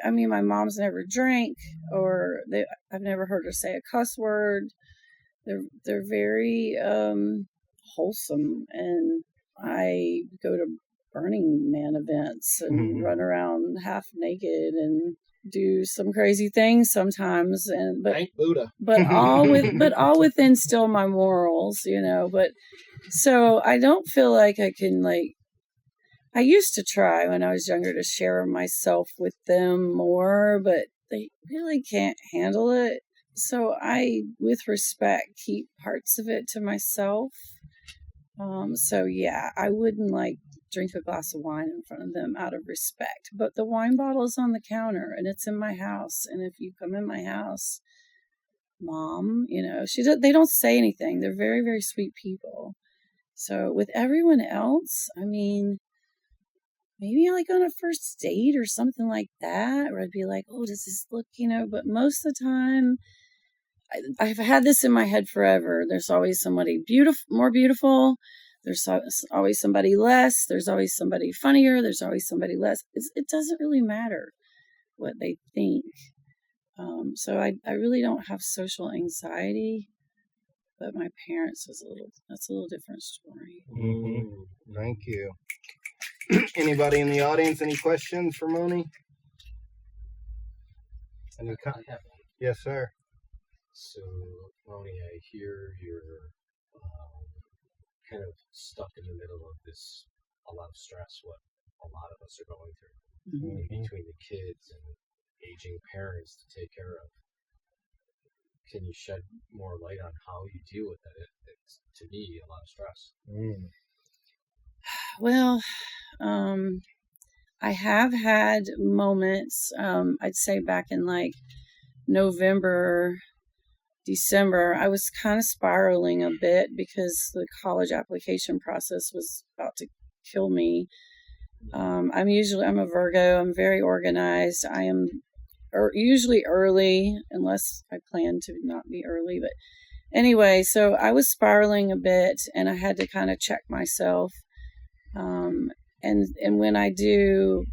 I mean, my mom's never drank, or I've never heard her say a cuss word. They're very wholesome, and I go to Burning Man events and run around half naked and do some crazy things sometimes, but Thank Buddha. but all within still my morals, you know. But so I don't feel like I can, like, I used to try when I was younger to share myself with them more, but they really can't handle it. So I, with respect, keep parts of it to myself. So yeah, I wouldn't like drink a glass of wine in front of them out of respect. But the wine bottle is on the counter and it's in my house. And if you come in my house, Mom, you know, they don't say anything. They're very, very sweet people. So with everyone else, I mean, maybe like on a first date or something like that, where I'd be like, oh, does this look, you know, but most of the time, I've had this in my head forever. There's always somebody more beautiful. There's always somebody less. There's always somebody funnier. There's always somebody less. It doesn't really matter what they think. So I really don't have social anxiety, but my parents that's a little different story. Thank you. Anybody in the audience, any questions for Moni? Yes, sir. So, Moni, I hear you're kind of stuck in the middle of a lot of stress, what a lot of us are going through, between the kids and aging parents to take care of. Can you shed more light on how you deal with that? It's, to me, a lot of stress. Well, I have had moments, I'd say back in like November, December, I was kind of spiraling a bit because the college application process was about to kill me. I'm a Virgo. I'm very organized. I am usually early, unless I plan to not be early. But anyway, so I was spiraling a bit and I had to kind of check myself. And when I do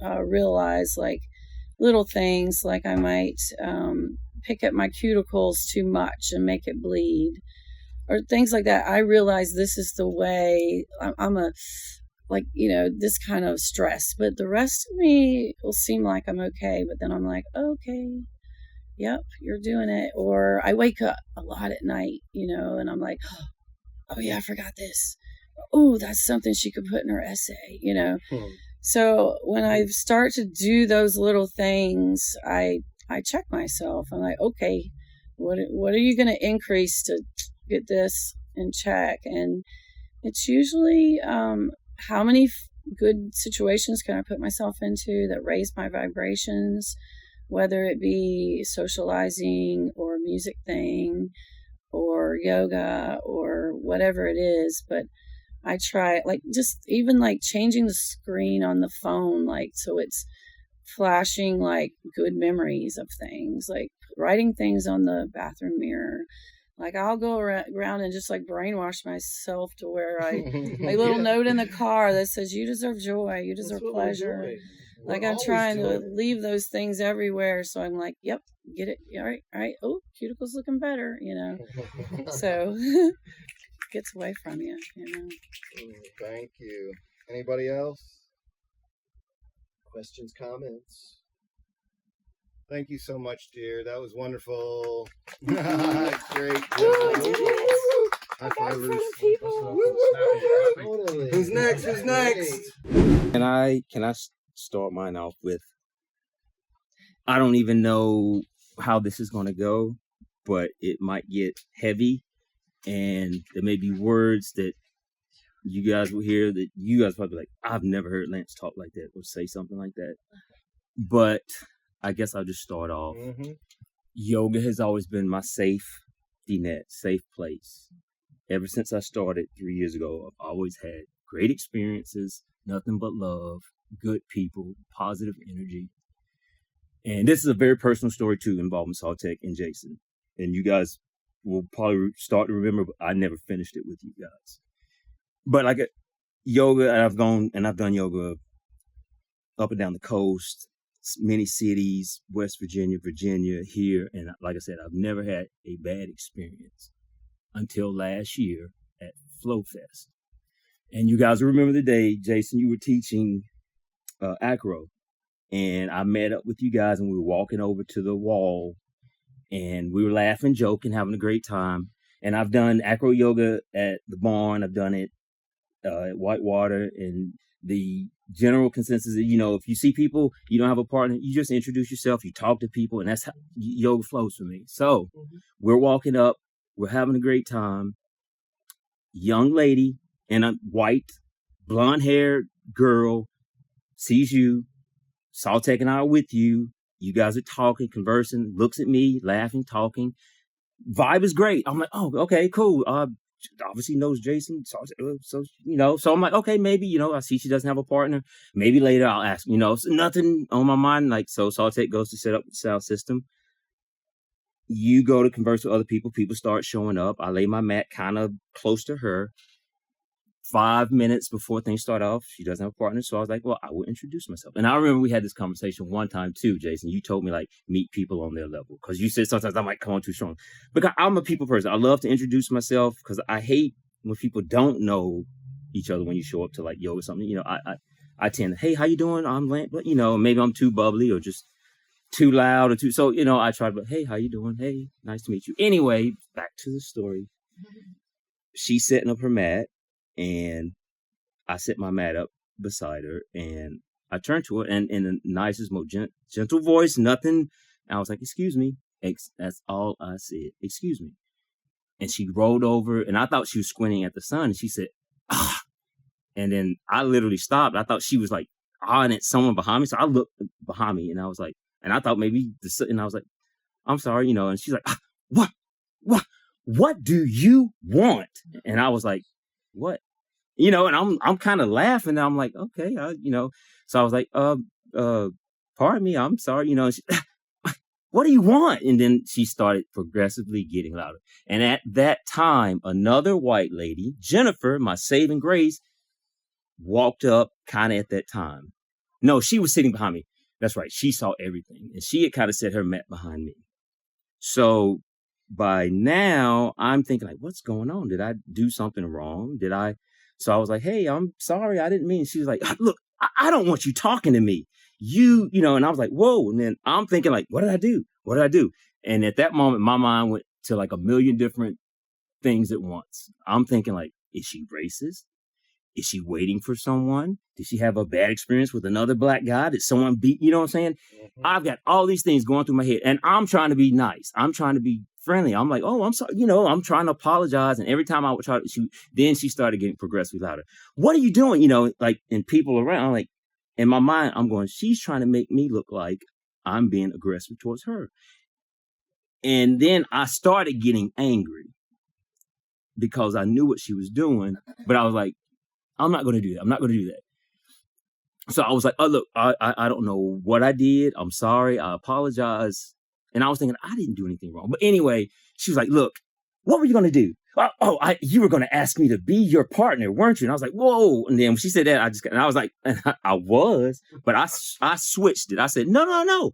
realize like little things, like I might pick at my cuticles too much and make it bleed or things like that, I realize this is the way I'm like, you know, this kind of stress, but the rest of me will seem like I'm okay. But then I'm like, okay, yep, you're doing it. Or I wake up a lot at night, you know, and I'm like, oh yeah, I forgot this. Oh, that's something she could put in her essay, you know. So when I start to do those little things, I check myself. I'm like, okay, what are you going to increase to get this in check? And it's usually how many good situations can I put myself into that raise my vibrations, whether it be socializing or music thing or yoga or whatever it is. But I try, like, just even like changing the screen on the phone, like, so it's flashing like good memories of things, like writing things on the bathroom mirror. Like, I'll go around and just like brainwash myself to where a little note in the car that says, you deserve joy, you deserve pleasure. Like, I'm trying to leave those things everywhere. So I'm like, yep, get it. All right. Oh, cuticle's looking better, So gets away from you, Thank you. Anybody else? Questions, comments? Thank you so much, dear. That was wonderful. Great. High fivers. Totally. Who's next? Who's next? Can I start mine off with, I don't even know how this is going to go, but it might get heavy, and there may be words that you guys will hear that you guys probably like, I've never heard Lance talk like that or say something like that. But I guess I'll just start off. Yoga has always been my safety net, safe place. Ever since I started 3 years ago, I've always had great experiences, nothing but love, good people, positive energy. And this is a very personal story too, involving Saltek and Jason. And you guys will probably start to remember, but I never finished it with you guys. But like yoga, and I've done yoga up and down the coast, many cities, West Virginia, here. And like I said, I've never had a bad experience until last year at Flow Fest. And you guys remember the day, Jason, you were teaching acro. And I met up with you guys and we were walking over to the wall and we were laughing, joking, having a great time. And I've done acro yoga at the barn. I've done it at Whitewater, and the general consensus is, if you see people, you don't have a partner, you just introduce yourself, you talk to people, and that's how yoga flows for me. So we're walking up, we're having a great time. Young lady and a white, blonde-haired girl sees you, Saltek and I are with you. You guys are talking, conversing, looks at me, laughing, talking. Vibe is great. I'm like, oh, okay, cool. Obviously knows Jason, so I'm like, okay, maybe, I see she doesn't have a partner. Maybe later I'll ask, so nothing on my mind. Like, so Saltek goes to set up the sound system. You go to converse with other people. People start showing up. I lay my mat kind of close to her. 5 minutes before things start off, she doesn't have a partner. So I was like, well, I will introduce myself. And I remember we had this conversation one time too, Jason. You told me, like, meet people on their level. Because you said sometimes I might come on too strong. Because I'm a people person. I love to introduce myself because I hate when people don't know each other when you show up to like yoga or something. I tend to, hey, how you doing? I'm Lance. But, maybe I'm too bubbly or just too loud or too. So, I try to, hey, how you doing? Hey, nice to meet you. Anyway, back to the story. She's setting up her mat. And I set my mat up beside her and I turned to her and in the nicest, most gentle voice, nothing. I was like, excuse me. That's all I said. Excuse me. And she rolled over and I thought she was squinting at the sun. And she said, ah. And then I literally stopped. I thought she was like, and it's someone behind me. So I looked behind me and I was like, and I thought maybe and I was like, I'm sorry, and she's like, what do you want? And I was like, what? And I'm kind of laughing. I'm like, okay, so I was like, pardon me, I'm sorry, and she, what do you want? And then she started progressively getting louder. And at that time, another white lady, Jennifer, my saving grace, walked up kind of at that time. No, she was sitting behind me. That's right. She saw everything. And she had kind of set her mat behind me. So by now, I'm thinking like, what's going on? Did I do something wrong? So I was like, hey, I'm sorry. I didn't mean. She was like, look, I don't want you talking to me. And I was like, whoa. And then I'm thinking like, what did I do? What did I do? And at that moment, my mind went to like a million different things at once. I'm thinking like, is she racist? Is she waiting for someone? Did she have a bad experience with another black guy? Did someone beat, you know what I'm saying? Mm-hmm. I've got all these things going through my head and I'm trying to be nice. I'm trying to be friendly. I'm like, oh, I'm sorry. I'm trying to apologize. And every time I would try to, then she started getting progressively louder. What are you doing? And people around, like in my mind, I'm going, she's trying to make me look like I'm being aggressive towards her. And then I started getting angry because I knew what she was doing, but I was like, I'm not going to do that. I'm not going to do that. So I was like, oh, look, I don't know what I did. I'm sorry. I apologize. And I was thinking, I didn't do anything wrong. But anyway, she was like, look, what were you going to do? You were going to ask me to be your partner, weren't you? And I was like, whoa. And then when she said that, I was like, I was, but I switched it. I said, no.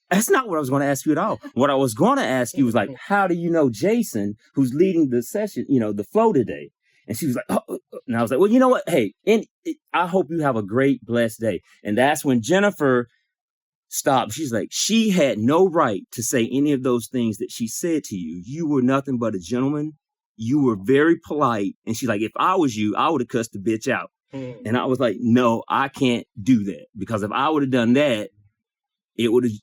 That's not what I was going to ask you at all. What I was going to ask you was like, how do you know Jason, who's leading the session, the flow today? And she was like, oh. And I was like, well, you know what? Hey, I hope you have a great, blessed day. And that's when Jennifer stopped. She's like, she had no right to say any of those things that she said to you. You were nothing but a gentleman. You were very polite. And she's like, if I was you, I would have cussed the bitch out. And I was like, no, I can't do that. Because if I would have done that, it would have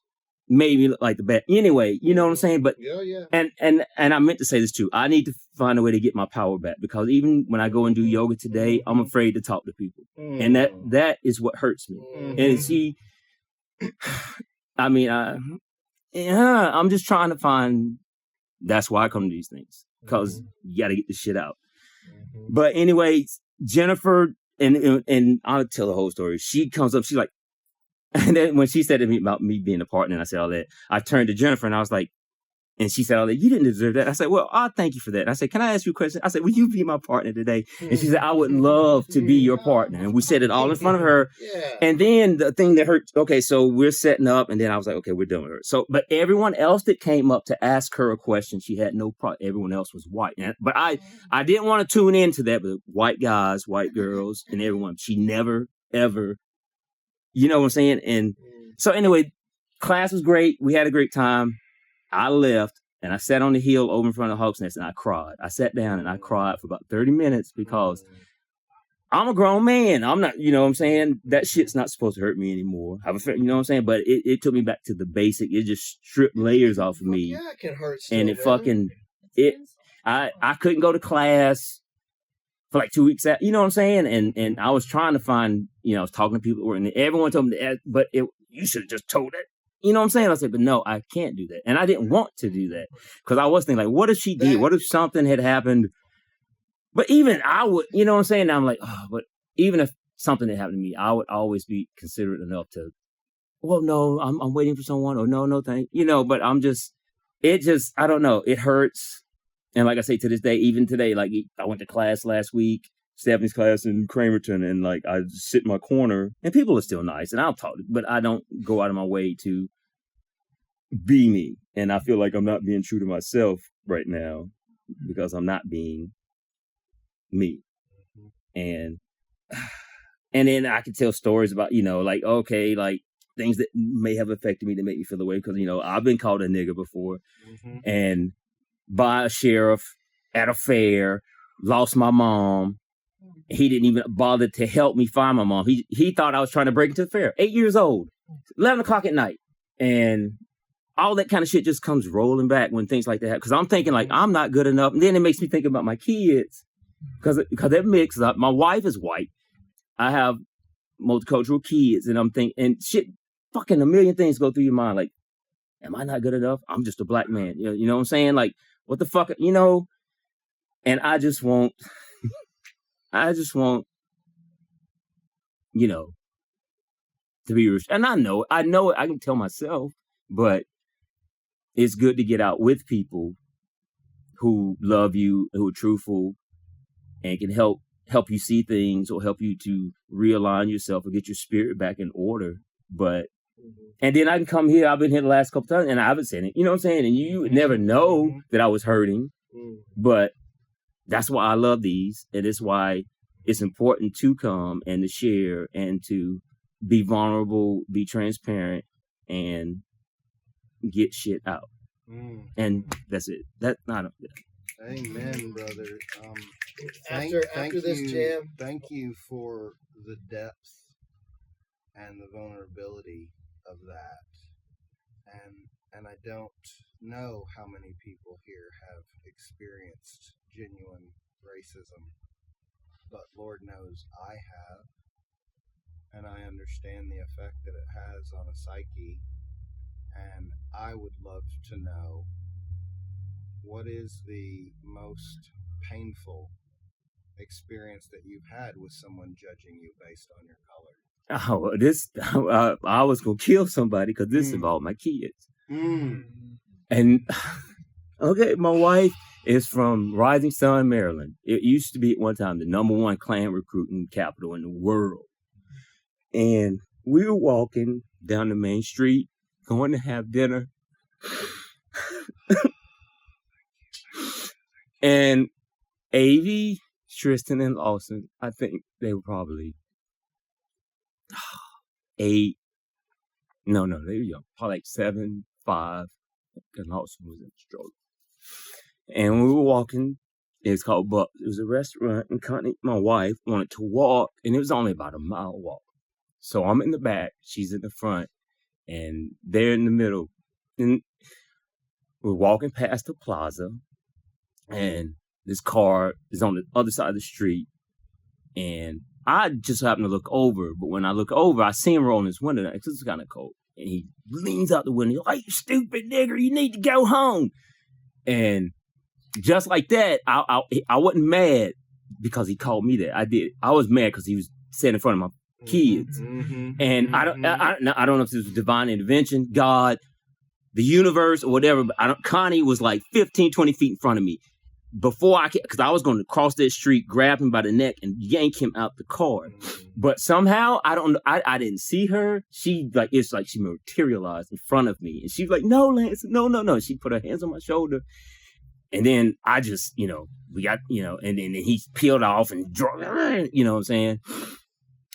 made me look like the bad. Anyway, you know what I'm saying? But yeah. And I meant to say this too. I need to find a way to get my power back, because even when I go and do yoga today, I'm afraid to talk to people. And that is what hurts me. And see, I mean, I'm just trying to find, that's why I come to these things, because you got to get this shit out. But anyway, Jennifer, and I'll tell the whole story. She comes up, she's like, and then when she said to me about me being a partner, and I said all that, I turned to Jennifer and I was like, and she said all that, you didn't deserve that. I said, well, I thank you for that. And I said, can I ask you a question? I said, will you be my partner today? And she said, I would love to be your partner. And we said it all in front of her. And then the thing that hurt, okay, so we're setting up, and then I was like, okay, we're done with her. So, but everyone else that came up to ask her a question, she had no problem. Everyone else was white. But I didn't want to tune into that, but white guys, white girls, and everyone. She never, ever, you know what I'm saying? And so anyway, class was great. We had a great time. I left and I sat on the hill over in front of Hawk's Nest and I cried. I sat down and I cried for about 30 minutes because I'm a grown man. I'm not, you know what I'm saying? That shit's not supposed to hurt me anymore. You know what I'm saying? But it took me back to the basic. It just stripped layers off of me. Yeah, it can hurt still, and I couldn't go to class for like 2 weeks out. You know what I'm saying? And I was trying to find, I was talking to people and everyone told me that, but you should have just told it. You know what I'm saying? I said, but no, I can't do that. And I didn't want to do that because I was thinking like, what if she did? What if something had happened? But even I would, you know what I'm saying? Now I'm like, but even if something had happened to me, I would always be considerate enough to, well, no, I'm waiting for someone, or no, thank but I don't know. It hurts. And like I say, to this day, even today, like I went to class last week, Stephanie's class in Cramerton, and like I just sit in my corner and people are still nice and I'll talk, but I don't go out of my way to be me. And I feel like I'm not being true to myself right now because I'm not being me. And then I can tell stories about, like, okay, like things that may have affected me that make me feel the way. Because, I've been called a nigger before and by a sheriff at a fair, lost my mom. He didn't even bother to help me find my mom. He thought I was trying to break into the fair. 8 years old, 11 o'clock at night. And all that kind of shit just comes rolling back when things like that happen. Because I'm thinking like, I'm not good enough. And then it makes me think about my kids. Because they're mixed up. My wife is white. I have multicultural kids. And I'm thinking, and shit, fucking a million things go through your mind. Like, am I not good enough? I'm just a black man. You know what I'm saying? Like, what the fuck, And I just want, to be rich. And I know it, I can tell myself, but it's good to get out with people who love you, who are truthful, and can help you see things or help you to realign yourself or get your spirit back in order. But, and then I can come here, I've been here the last couple times and I haven't said it, you know what I'm saying? And you would never know that I was hurting, but that's why I love these. And it's why it's important to come and to share and to be vulnerable, be transparent, and get shit out. And that's it. Amen, brother. After this jam, thank you for the depth and the vulnerability of that. And I don't know how many people here have experienced genuine racism, but Lord knows I have. And I understand the effect that it has on a psyche. And I would love to know, what is the most painful experience that you've had with someone judging you based on your color? I was gonna kill somebody because this involved my kids. And okay, my wife is from Rising Sun, Maryland. It used to be at one time the #1 Klan recruiting capital in the world. And we were walking down the main street, going to have dinner. And Avi, Tristan, and Lawson, I think they were probably 8. No, they were young. Probably like 7, 5. And Lawson was in the stroller. And we were walking. It's called Buck. It was a restaurant. And Connie, my wife, wanted to walk. And it was only about a mile walk. So I'm in the back. She's in the front. And they're in the middle. And we're walking past the plaza. And this car is on the other side of the street. And I just happened to look over. But when I look over, I see him rolling his window down because it's kind of cold. And he leans out the window. Like, you stupid nigger, you need to go home. And just like that, I wasn't mad because he called me that. I was mad because he was sitting in front of my kids. And I don't know if this was divine intervention, God, the universe, or whatever. But Connie was like 15, 20 feet in front of me. Before because I was going to cross that street, grab him by the neck, and yank him out the car. But somehow, I didn't see her. It's like she materialized in front of me. And she's like, no, Lance, no. She put her hands on my shoulder. And then I just, we got, and then he peeled off and drove, you know what I'm saying?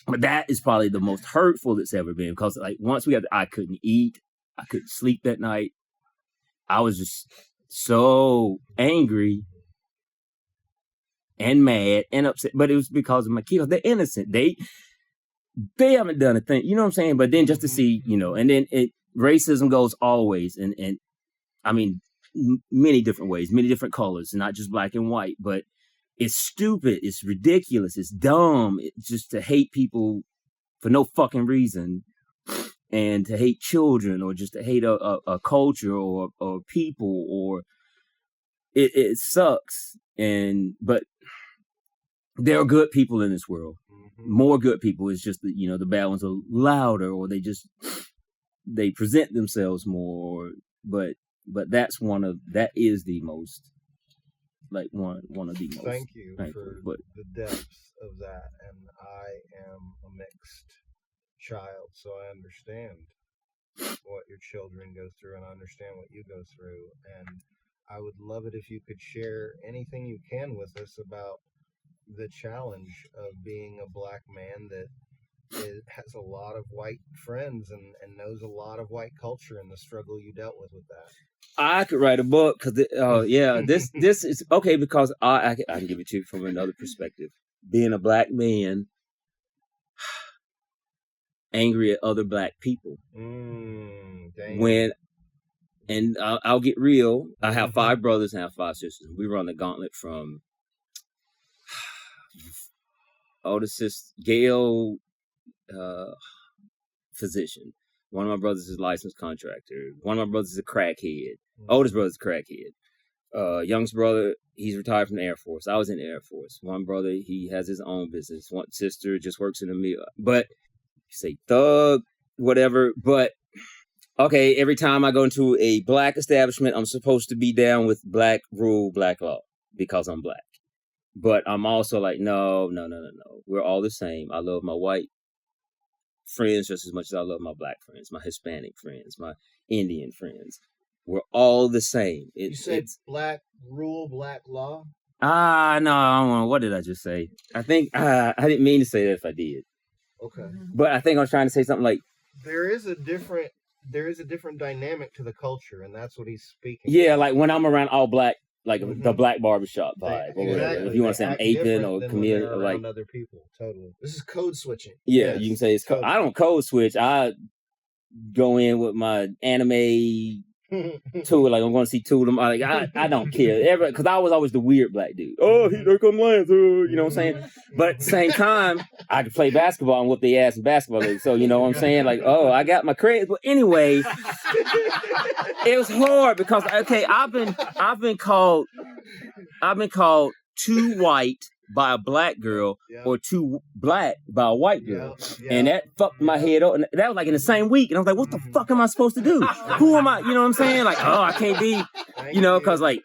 But that is probably the most hurtful it's ever been. Because like once I couldn't eat. I couldn't sleep that night. I was just so angry and mad and upset, but it was because of my kids. They're innocent. They haven't done a thing, you know what I'm saying? But then just to see, and then racism goes always, and I mean, many different ways, many different colors, not just black and white, but it's stupid, it's ridiculous, it's dumb. It's just to hate people for no fucking reason, and to hate children, or just to hate a culture or people, or it sucks. But there are good people in this world, more good people. It's just that, the bad ones are louder, or they present themselves more. But that is the most, like one of the most. Thank you thankful, for the depths of that. And I am a mixed child, so I understand what your children go through, and I understand what you go through. And I would love it if you could share anything you can with us about the challenge of being a black man that has a lot of white friends and knows a lot of white culture, and the struggle you dealt with that. I could write a book because, this is okay, because I can give it to you from another perspective. Being a black man, angry at other black people. And I'll get real. I have 5 brothers and I have 5 sisters. We run the gauntlet from oldest sister, Gail, physician. One of my brothers is a licensed contractor. One of my brothers is a crackhead. Oldest brother's a crackhead. Youngest brother, he's retired from the Air Force. I was in the Air Force. One brother, he has his own business. One sister just works in the mill. But say thug, whatever. But okay, every time I go into a black establishment, I'm supposed to be down with black rule, black law, because I'm black. But I'm also like, no. We're all the same. I love my white friends just as much as I love my black friends, my Hispanic friends, my Indian friends. We're all the same. You said black rule, black law? No, I don't know. What did I just say? I think I didn't mean to say that if I did. Okay. But I think I was trying to say something like, there is a different dynamic to the culture, and that's what he's speaking. Yeah, like when I'm around all black, like the black barbershop vibe, or whatever. If you want to say I'm aping or chameleon, or like other people, totally. This is code switching. Yeah, you can say it's code. I don't code switch. I go in with my anime tool, like I'm going to see two of them. Like I don't care, because I was always the weird black dude. Oh, there come Lance, you know what I'm saying? But at the same time, I could play basketball and whoop their ass in basketball league. So you know what I'm saying? Like, I got my credits. But anyway, it was hard because I've been called too white by a black girl Yeah. or too black by a white girl. Yeah. And that fucked my head up. And that was like in the same week. And I was like, what the fuck am I supposed to do? Who am I? You know what I'm saying? Like, oh, I can't be, because like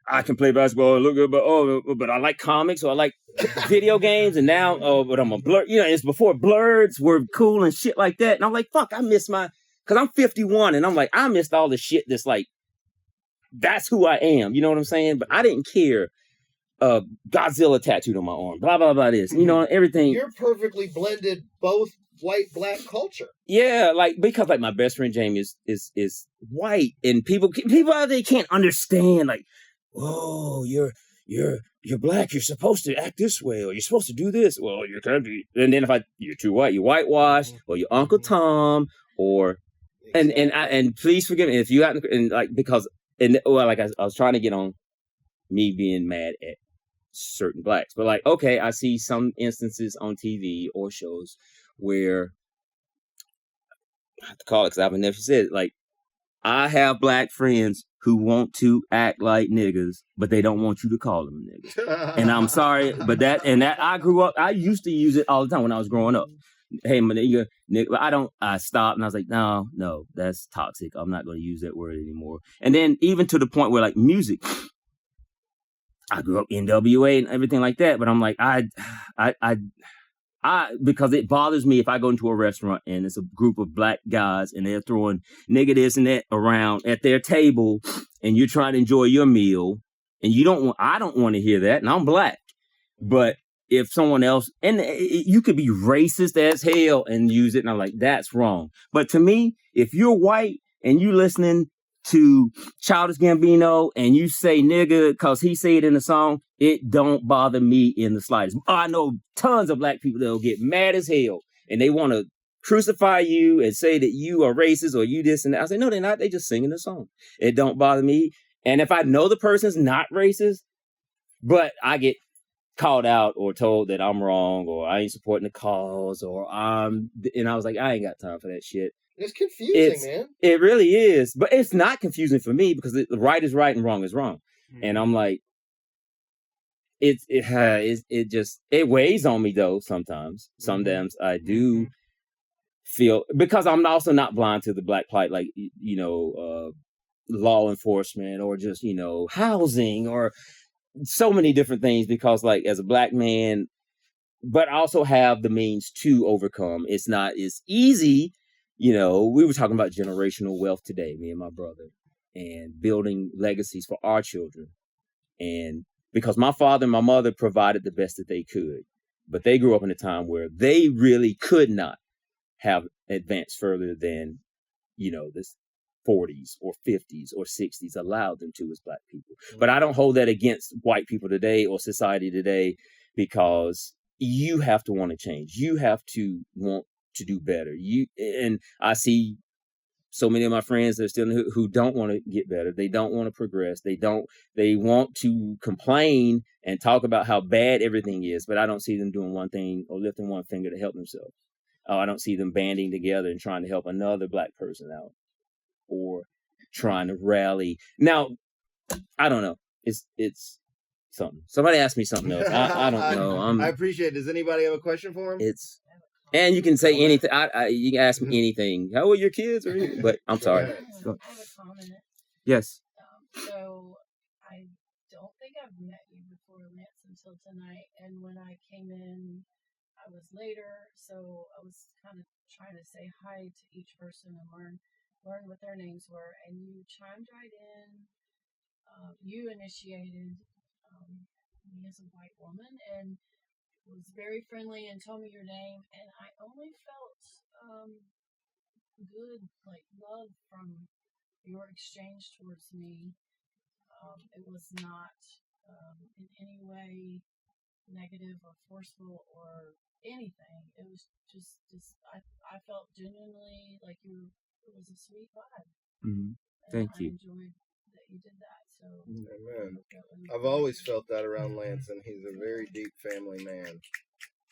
I can play basketball and look good, but I like comics or I like video games. And now, but I'm a blur. It's before blurs were cool and shit like that. And I'm like, fuck, I miss because I'm 51 and I'm like, I missed all the shit that's like, that's who I am. You know what I'm saying? But I didn't care. Godzilla tattooed on my arm, blah, blah, blah, this, everything. You're perfectly blended both white, black culture. Yeah, like, because like my best friend Jamie is white and people out there can't understand, like, oh, you're black, you're supposed to act this way, or you're supposed to do this. Well, you can't be. And then if you're too white, you're whitewashed, or you're Uncle Tom, or, and please forgive me if you haven't, and like, because, I was trying to get on me being mad at certain blacks, but like, okay, I see some instances on TV or shows where I have to call it because I haven't never said it, like, I have black friends who want to act like niggas, but they don't want you to call them niggas. And I'm sorry, but that I grew up, I used to use it all the time when I was growing up. Hey, my nigga, I stopped and I was like, no, that's toxic. I'm not going to use that word anymore. And then even to the point where like music, I grew up NWA and everything like that, but I'm like, because it bothers me if I go into a restaurant and it's a group of black guys and they're throwing nigga this and that around at their table and you're trying to enjoy your meal and I don't want to hear that, and I'm black. But if someone else, and you could be racist as hell and use it, and I'm like, that's wrong. But to me, if you're white and you listening to Childish Gambino and you say nigga because he say it in the song, it don't bother me in the slightest. I know tons of black people that'll get mad as hell and they want to crucify you and say that you are racist or you this and that. I say, no, they're not. They just singing the song. It don't bother me. And if I know the person's not racist, but I get called out or told that I'm wrong or I ain't supporting the cause and I was like, I ain't got time for that shit. It's confusing, man. It really is, but it's not confusing for me because right is right and wrong is wrong. Mm-hmm. And I'm like, it weighs on me though. Sometimes I do feel, because I'm also not blind to the black plight, like, law enforcement or just, housing or so many different things, because like as a black man, but I also have the means to overcome. It's not as easy. We were talking about generational wealth today, me and my brother, and building legacies for our children. And because my father and my mother provided the best that they could, but they grew up in a time where they really could not have advanced further than, this 40s or 50s or 60s allowed them to as black people. But I don't hold that against white people today or society today, because you have to want to change. You have to want to do better. And I see so many of my friends that are still who don't want to get better. They don't want to progress. They want to complain and talk about how bad everything is, but I don't see them doing one thing or lifting one finger to help themselves. I don't see them banding together and trying to help another black person out or trying to rally. Now, I don't know. It's something. Somebody asked me something else. I don't know. I appreciate it. Does anybody have a question for him? And you can say anything. You can ask me anything. How old are your kids? But I'm sorry. I have a comment. Yes. So I don't think I've met you before, Lance, until tonight. And when I came in, I was later, so I was kind of trying to say hi to each person and learn what their names were. And you chimed right in. You initiated me as a white woman, and was very friendly and told me your name, and I only felt good, like love from your exchange towards me. It was not in any way negative or forceful or anything. It was just I felt genuinely like it was a sweet vibe. Mm-hmm. Thank you. I enjoyed that you did that. So Amen. I've always felt that around Lance, and he's a very deep family man.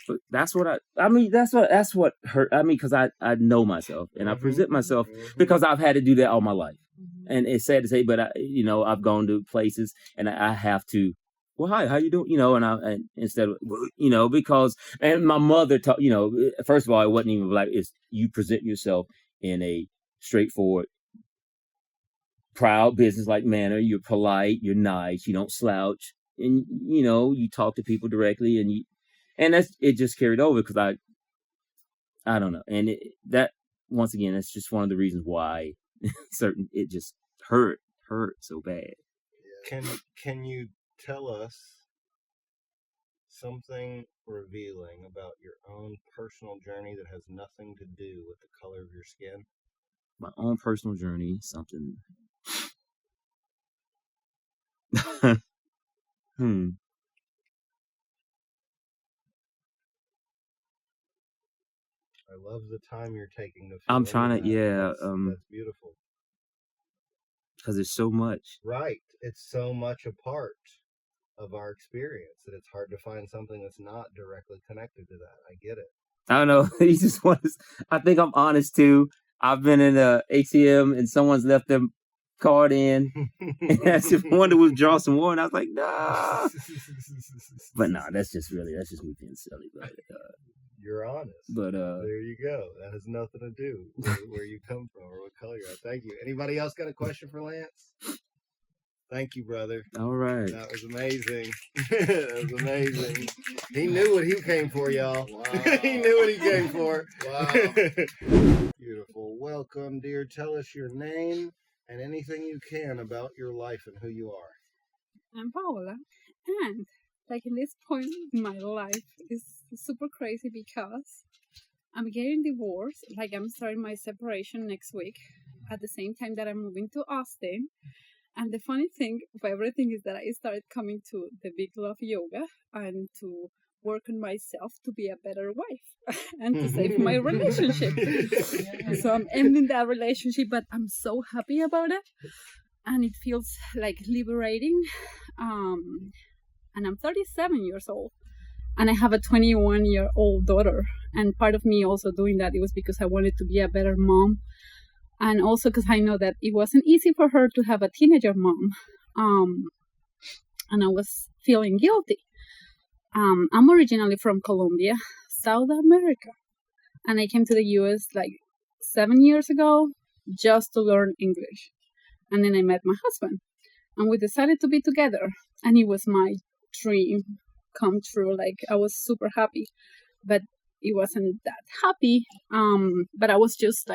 But that's what that's what hurt. I mean, because I know myself and I present myself because I've had to do that all my life. And it's sad to say, but I've gone to places and I have to well, hi, how you doing? And instead of, because, and my mother taught, first of all, it wasn't even like, it's, you present yourself in a straightforward, proud business-like manner. You're polite, you're nice, you don't slouch, and, you talk to people directly, and it just carried over because I don't know. And that, once again, that's just one of the reasons why it just hurt so bad. Can you tell us something revealing about your own personal journey that has nothing to do with the color of your skin? My own personal journey, something. I love the time you're taking to feel I'm trying to, that's beautiful. Because there's so much. Right. It's so much a part of our experience that it's hard to find something that's not directly connected to that. I get it. I don't know. He just wants. I think I'm honest too. I've been in a ATM and someone's left their card in, and I just wanted to withdraw some more, and I was like, nah. But no, that's just me being silly. But you're honest. But there you go. That has nothing to do with where you come from or what color you are. Thank you. Anybody else got a question for Lance? Thank you, brother. All right. That was amazing. That was amazing. He knew what he came for, y'all. Wow. He knew what he came for. Wow. Beautiful. Welcome, dear. Tell us your name and anything you can about your life and who you are. I'm Paola, and in this point in my life is super crazy because I'm getting divorced. I'm starting my separation next week at the same time that I'm moving to Austin. And the funny thing of everything is that I started coming to the Big Love Yoga and to work on myself to be a better wife and to save my relationship. So I'm ending that relationship, but I'm so happy about it. And it feels liberating. And I'm 37 years old. And I have a 21-year-old daughter. And part of me also doing that, it was because I wanted to be a better mom. And also because I know that it wasn't easy for her to have a teenager mom. And I was feeling guilty. I'm originally from Colombia, South America. And I came to the US 7 years ago just to learn English. And then I met my husband. And we decided to be together. And it was my dream come true. I was super happy. But it wasn't that happy. But I was just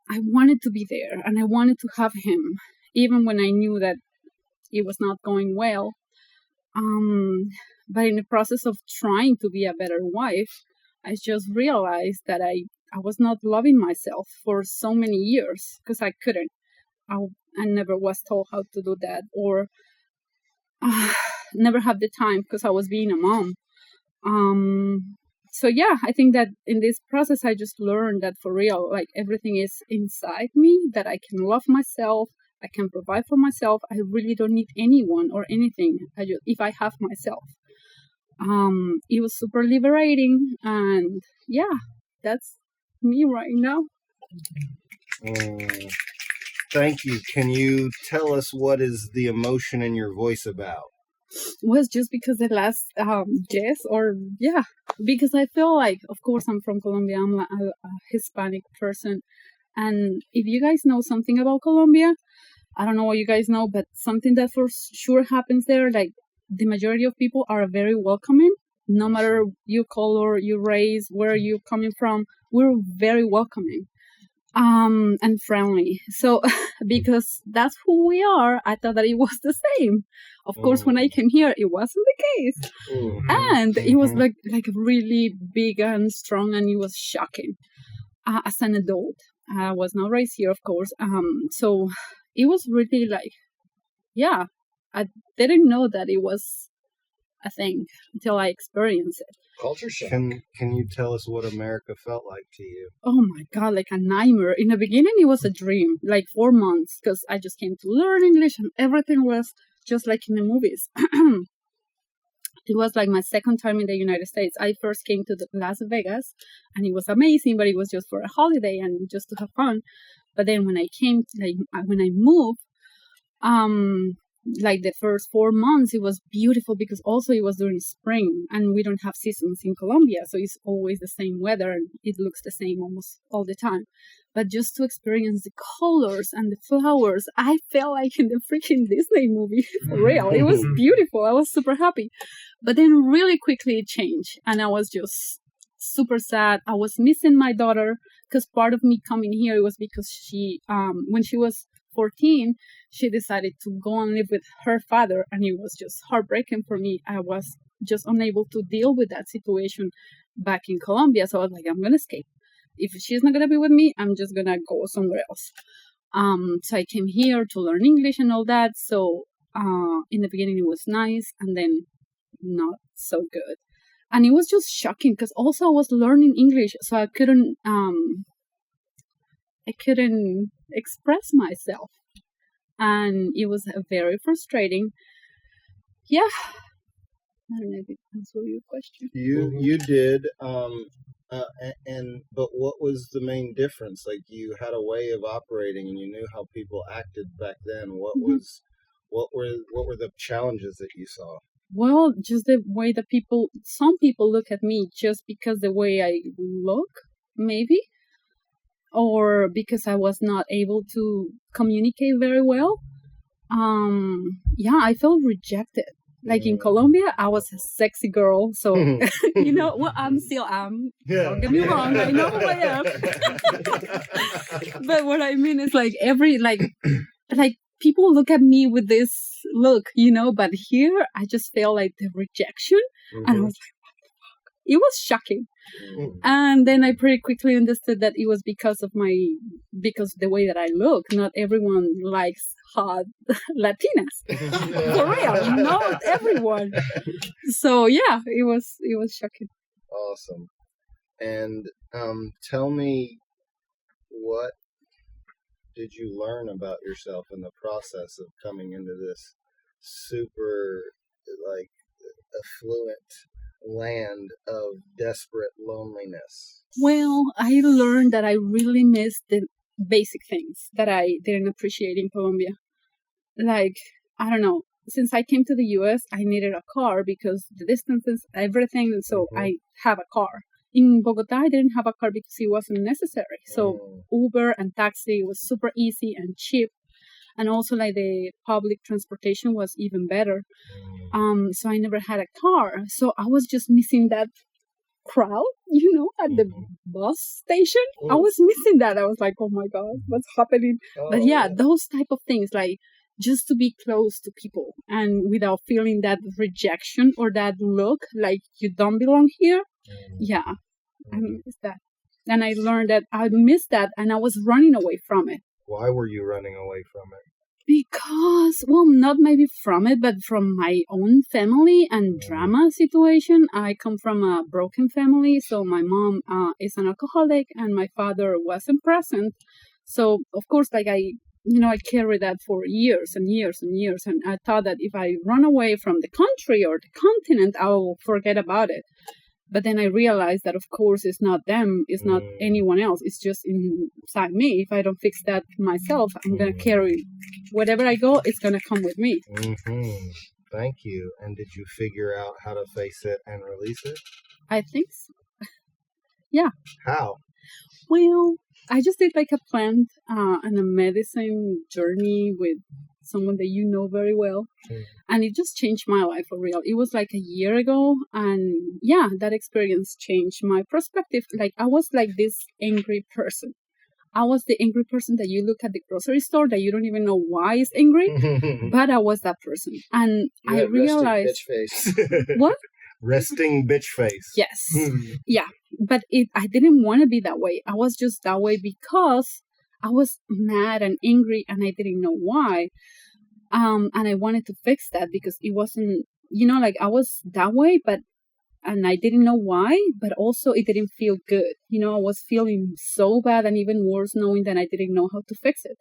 I wanted to be there and I wanted to have him, even when I knew that it was not going well. But in the process of trying to be a better wife, I just realized that I was not loving myself for so many years because I couldn't. I never was told how to do that, or never had the time because I was being a mom. So yeah, I think that in this process, I just learned that for real, everything is inside me, that I can love myself, I can provide for myself. I really don't need anyone or anything if I have myself. It was super liberating, and yeah, that's me right now. Thank you. Can you tell us what is the emotion in your voice about? Was just because the last yes, or yeah, because I feel of course I'm from Colombia, I'm a Hispanic person, and if you guys know something about Colombia, I don't know what you guys know, but something that for sure happens there, the majority of people are very welcoming, no matter your color, your race, where you're coming from, we're very welcoming. And friendly. So because that's who we are, I thought that it was the same. Of course, when I came here, it wasn't the case. And it was really big and strong, and it was shocking. As an adult, I was not raised here, of course. So it was really yeah, I didn't know that it was a thing until I experienced it. Culture shock. Can you tell us what America felt like to you? Oh my God, a nightmare. In the beginning, it was a dream, 4 months, because I just came to learn English and everything was just like in the movies. It was my second time in the United States. I first came to Las Vegas and it was amazing, but it was just for a holiday and just to have fun. But then when I came, when I moved, like the first 4 months, it was beautiful because also it was during spring and we don't have seasons in Colombia. So it's always the same weather and it looks the same almost all the time. But just to experience the colors and the flowers, I felt like in the freaking Disney movie, for real. It was beautiful. I was super happy. But then really quickly it changed and I was just super sad. I was missing my daughter because part of me coming here was because she, when she was 14, she decided to go and live with her father, and it was just heartbreaking for me. I was just unable to deal with that situation back in Colombia. So I was like, I'm going to escape. If she's not going to be with me, I'm just going to go somewhere else. So I came here to learn English and all that. So in the beginning, it was nice, and then not so good. And it was just shocking because also I was learning English, so I couldn't express myself. And it was very frustrating. Yeah. I don't know if it answered your question. You did, but what was the main difference? Like, you had a way of operating, and you knew how people acted back then. What were the challenges that you saw? Well, just the way that some people look at me just because the way I look, maybe, or because I was not able to communicate very well. I felt rejected. Like in Colombia, I was a sexy girl, so well, I'm. Don't get me wrong, I know who I am. But what I mean is, like, people look at me with this look, but here I just felt like the rejection, and I was like, what the fuck? It was shocking. And then I pretty quickly understood that it was because the way that I look. Not everyone likes hot Latinas. For real, not everyone. So yeah, it was shocking. Awesome. And tell me, what did you learn about yourself in the process of coming into this super, like, affluent land of desperate loneliness? Well, I learned that I really missed the basic things that I didn't appreciate in Colombia. Like, I don't know, since I came to the US, I needed a car because the distances, everything, so I have a car. In Bogota, I didn't have a car because it wasn't necessary. So Uber and taxi was super easy and cheap. And also, like, the public transportation was even better. So I never had a car. So I was just missing that crowd, at the bus station. I was missing that. I was like, oh my God, what's happening? But yeah, those type of things, like just to be close to people and without feeling that rejection or that look like you don't belong here. Yeah, I miss that. And I learned that I missed that and I was running away from it. Why were you running away from it? Because, well, not maybe from it, but from my own family and drama situation. I come from a broken family, so my mom is an alcoholic and my father wasn't present. So, of course, like I carried that for years and years and years. And I thought that if I run away from the country or the continent, I will forget about it. But then I realized that, of course, it's not them, it's not anyone else. It's just inside me. If I don't fix that myself, I'm going to carry wherever I go, it's going to come with me. Thank you. And did you figure out how to face it and release it? I think so. Yeah. How? Well, I just did like a plant and a medicine journey with someone that you know very well. And it just changed my life for real. It was like a year ago. And yeah, that experience changed my perspective. Like, I was like this angry person. I was the angry person that you look at the grocery store that you don't even know why it's angry. But I was that person. And I realized... Bitch face. What? Resting bitch face. Yes. Yeah. But I didn't want to be that way. I was just that way because I was mad and angry and I didn't know why. And I wanted to fix that because it wasn't, like I was that way, and I didn't know why, but also it didn't feel good. I was feeling so bad and even worse knowing that I didn't know how to fix it.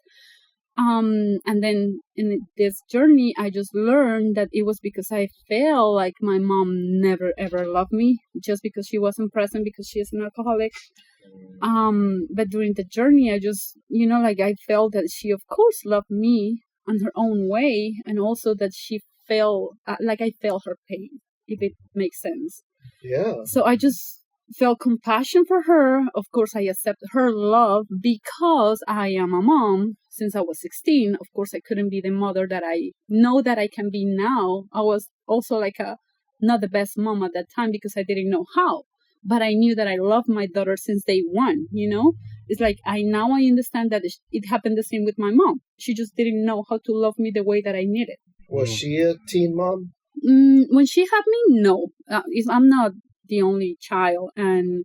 And then in this journey, I just learned that it was because I felt like my mom never ever loved me just because she wasn't present because she is an alcoholic. But during the journey, I just, I felt that she of course loved me on her own way, and also that she felt like I felt her pain, if it makes sense. Yeah. So I just felt compassion for her. Of course, I accept her love because I am a mom since I was 16. Of course, I couldn't be the mother that I know that I can be now. I was also like not the best mom at that time because I didn't know how. But I knew that I loved my daughter since day one, you know? It's like I understand that it happened the same with my mom. She just didn't know how to love me the way that I needed. Was she a teen mom? When she had me, no. I'm not the only child, and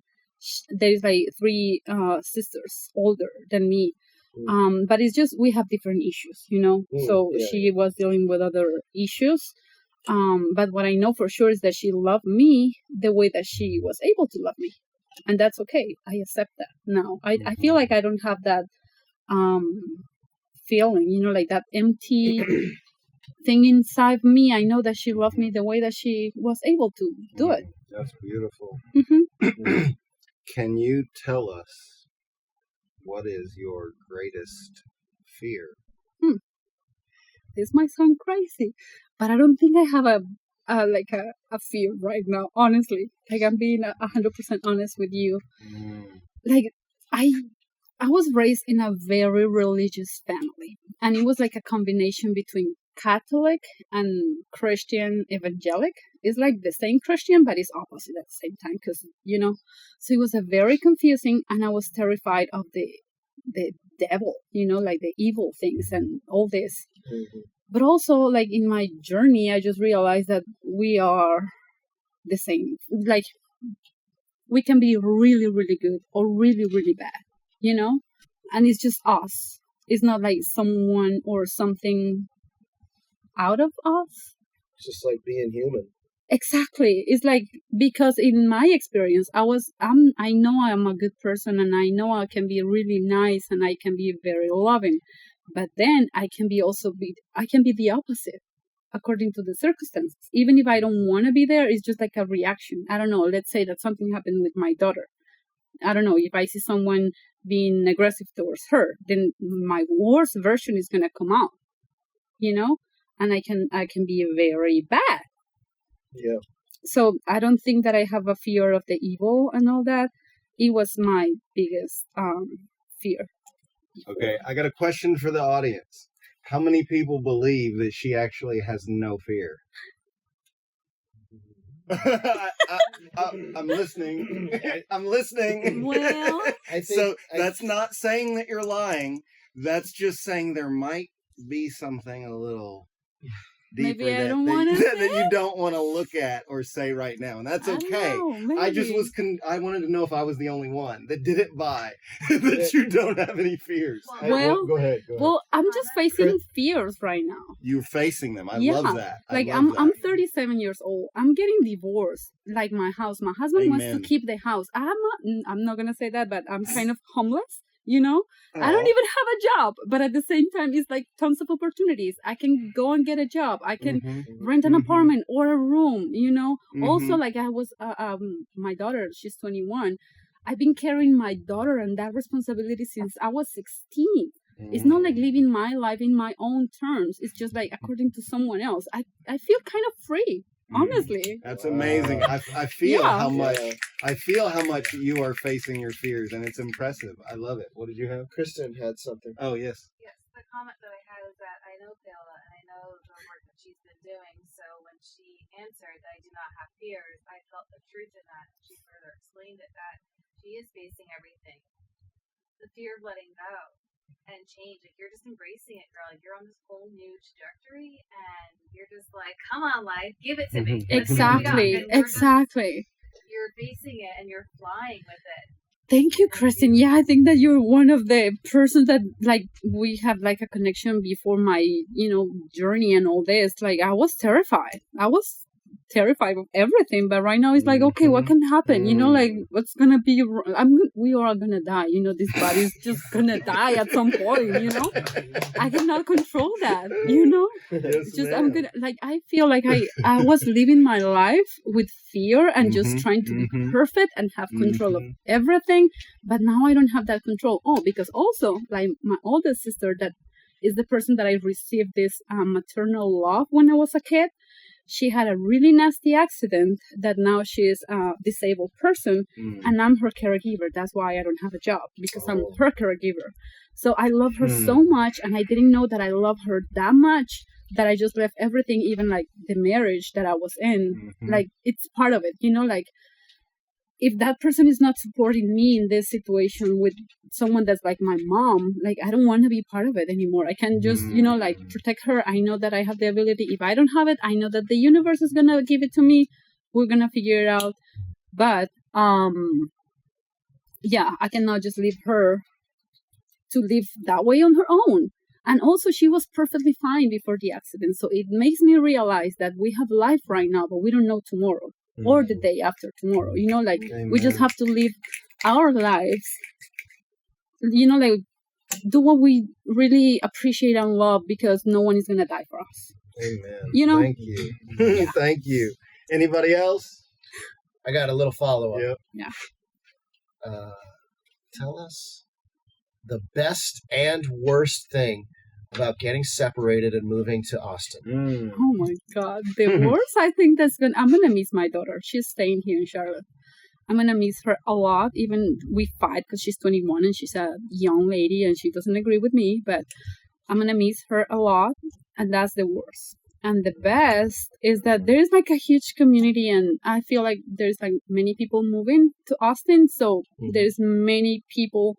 there's like 3 sisters older than me. But it's just we have different issues, you know. So yeah. she was dealing with other issues. But what I know for sure is that she loved me the way that she was able to love me, and that's okay. I accept that now. I feel like I don't have that feeling, you know, like that empty thing inside me. I know that she loved me the way that she was able to do it. That's beautiful. Mm-hmm. Can you tell us what is your greatest fear? This might sound crazy, but I don't think I have a fear right now. Honestly, like I'm being 100% honest with you. Like I was raised in a very religious family, and it was like a combination between Catholic and Christian evangelic. It's like the same Christian, but it's opposite at the same time, because, you know, so it was a very confusing, and I was terrified of the devil, you know, like the evil things and all this. But also, like in my journey, I just realized that we are the same. Like we can be really, really good or really, really bad, you know, and it's just us. It's not like someone or something out of us. Just like being human. Exactly. It's like, because in my experience, I know I'm a good person, and I know I can be really nice, and I can be very loving, but then I can be the opposite according to the circumstances. Even if I don't want to be there, it's just like a reaction. I don't know. Let's say that something happened with my daughter. I don't know, if I see someone being aggressive towards her, then my worst version is going to come out, you know, and I can be very bad. Yeah. So I don't think that I have a fear of the evil and all that. It was my biggest fear. Okay, I got a question for the audience. How many people believe that she actually has no fear? I'm listening. I'm listening. Well, That's not saying that you're lying. That's just saying there might be something a little deeper maybe I don't that you don't want to look at or say right now, and that's okay. I just was I wanted to know if I was the only one that did it by that you don't have any fears. Well, go ahead. Well, I'm just facing fears right now. You're facing them. I Yeah. love that. Like I'm 37 years old. I'm getting divorced. Like my husband wants to keep the house. I'm not gonna say that, but I'm kind of homeless. You know, I don't even have a job, but at the same time, it's like tons of opportunities. I can go and get a job. I can rent an apartment or a room, you know. Also, like I was, my daughter, she's 21. I've been carrying my daughter and that responsibility since I was 16. It's not like living my life in my own terms. It's just like according to someone else. I feel kind of free. Honestly, that's amazing. I feel how much you are facing your fears, and it's impressive. I love it. What did you have? Kristen had something. Oh yes. Yes, the comment that I had was that I know Paola and I know the work that she's been doing. So when she answered that I do not have fears, I felt the truth in that. She further explained it that she is facing everything, the fear of letting go and change. Like you're just embracing it, girl. Like you're on this whole new trajectory, and you're just like, "Come on, life, give it to me." Exactly. You're facing it, and you're flying with it. Thank you, Kristen. Yeah, I think that you're one of the persons that like we have like a connection before my, you know, journey and all this. Like I was terrified. Terrified of everything, but right now it's like, okay, what can happen? You know, like what's gonna be? We are all gonna die. You know, this body's just gonna die at some point. You know, I cannot control that. You know, I'm gonna like. I feel like I was living my life with fear and just trying to be perfect and have control of everything, but now I don't have that control. Oh, because also like my older sister that is the person that I received this maternal love when I was a kid. She had a really nasty accident that now she is a disabled person, and I'm her caregiver. That's why I don't have a job, because I'm her caregiver. So I love her so much, and I didn't know that I love her that much that I just left everything, even like the marriage that I was in. Like, it's part of it, you know, like, if that person is not supporting me in this situation with someone that's like my mom, like, I don't want to be part of it anymore. I can just, you know, like, protect her. I know that I have the ability. If I don't have it, I know that the universe is going to give it to me. We're going to figure it out. But, yeah, I cannot just leave her to live that way on her own. And also, she was perfectly fine before the accident. So it makes me realize that we have life right now, but we don't know tomorrow. Or the day after tomorrow, you know, like, we just have to live our lives, you know, like, do what we really appreciate and love, because no one is gonna die for us. Amen. You know? Thank you. Thank you. Anybody else? I got a little follow-up. Yep. Yeah. Tell us the best and worst thing about getting separated and moving to Austin. Oh my God. The worst, I think I'm gonna miss my daughter. She's staying here in Charlotte. I'm gonna miss her a lot. Even we fight because she's 21 and she's a young lady and she doesn't agree with me, but I'm gonna miss her a lot, and that's the worst. And the best is that there's like a huge community, and I feel like there's like many people moving to Austin, so there's many people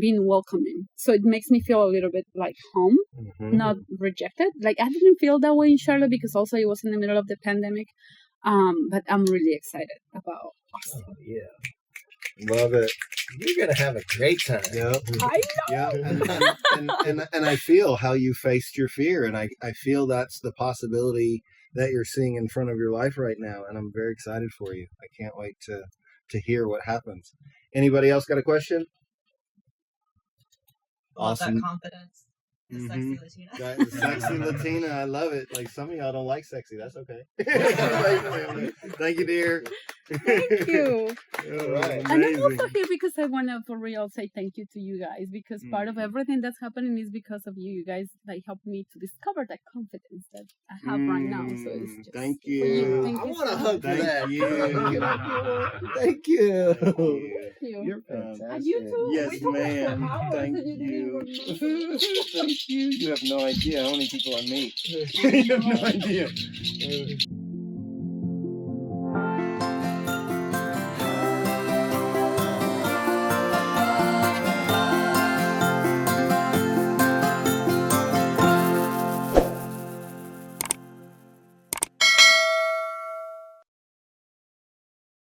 being welcoming. So it makes me feel a little bit like home, not rejected. Like, I didn't feel that way in Charlotte because also it was in the middle of the pandemic. But I'm really excited about Austin. Oh, yeah. Love it. You're going to have a great time. Yep. I know. Yeah. And I feel how you faced your fear, and I feel that's the possibility that you're seeing in front of your life right now, and I'm very excited for you. I can't wait to hear what happens. Anybody else got a question? Awesome. That confidence. The sexy Latina. The sexy Latina. I love it. Like, some of y'all don't like sexy. That's okay. Thank you, dear. Thank you. All right. And I'm also here because I want to, for real, say thank you to you guys, because part of everything that's happening is because of you. You guys, like, helped me to discover that confidence that I have right now. So it's just thank you. Thank I you want to so hug for much. that. Thank you. Thank you. Thank you. You're fantastic. And you too. Yes, We talked ma'am. for hours Thank and you didn't you. even- Thank you. You have no idea how many people I meet. You have no idea.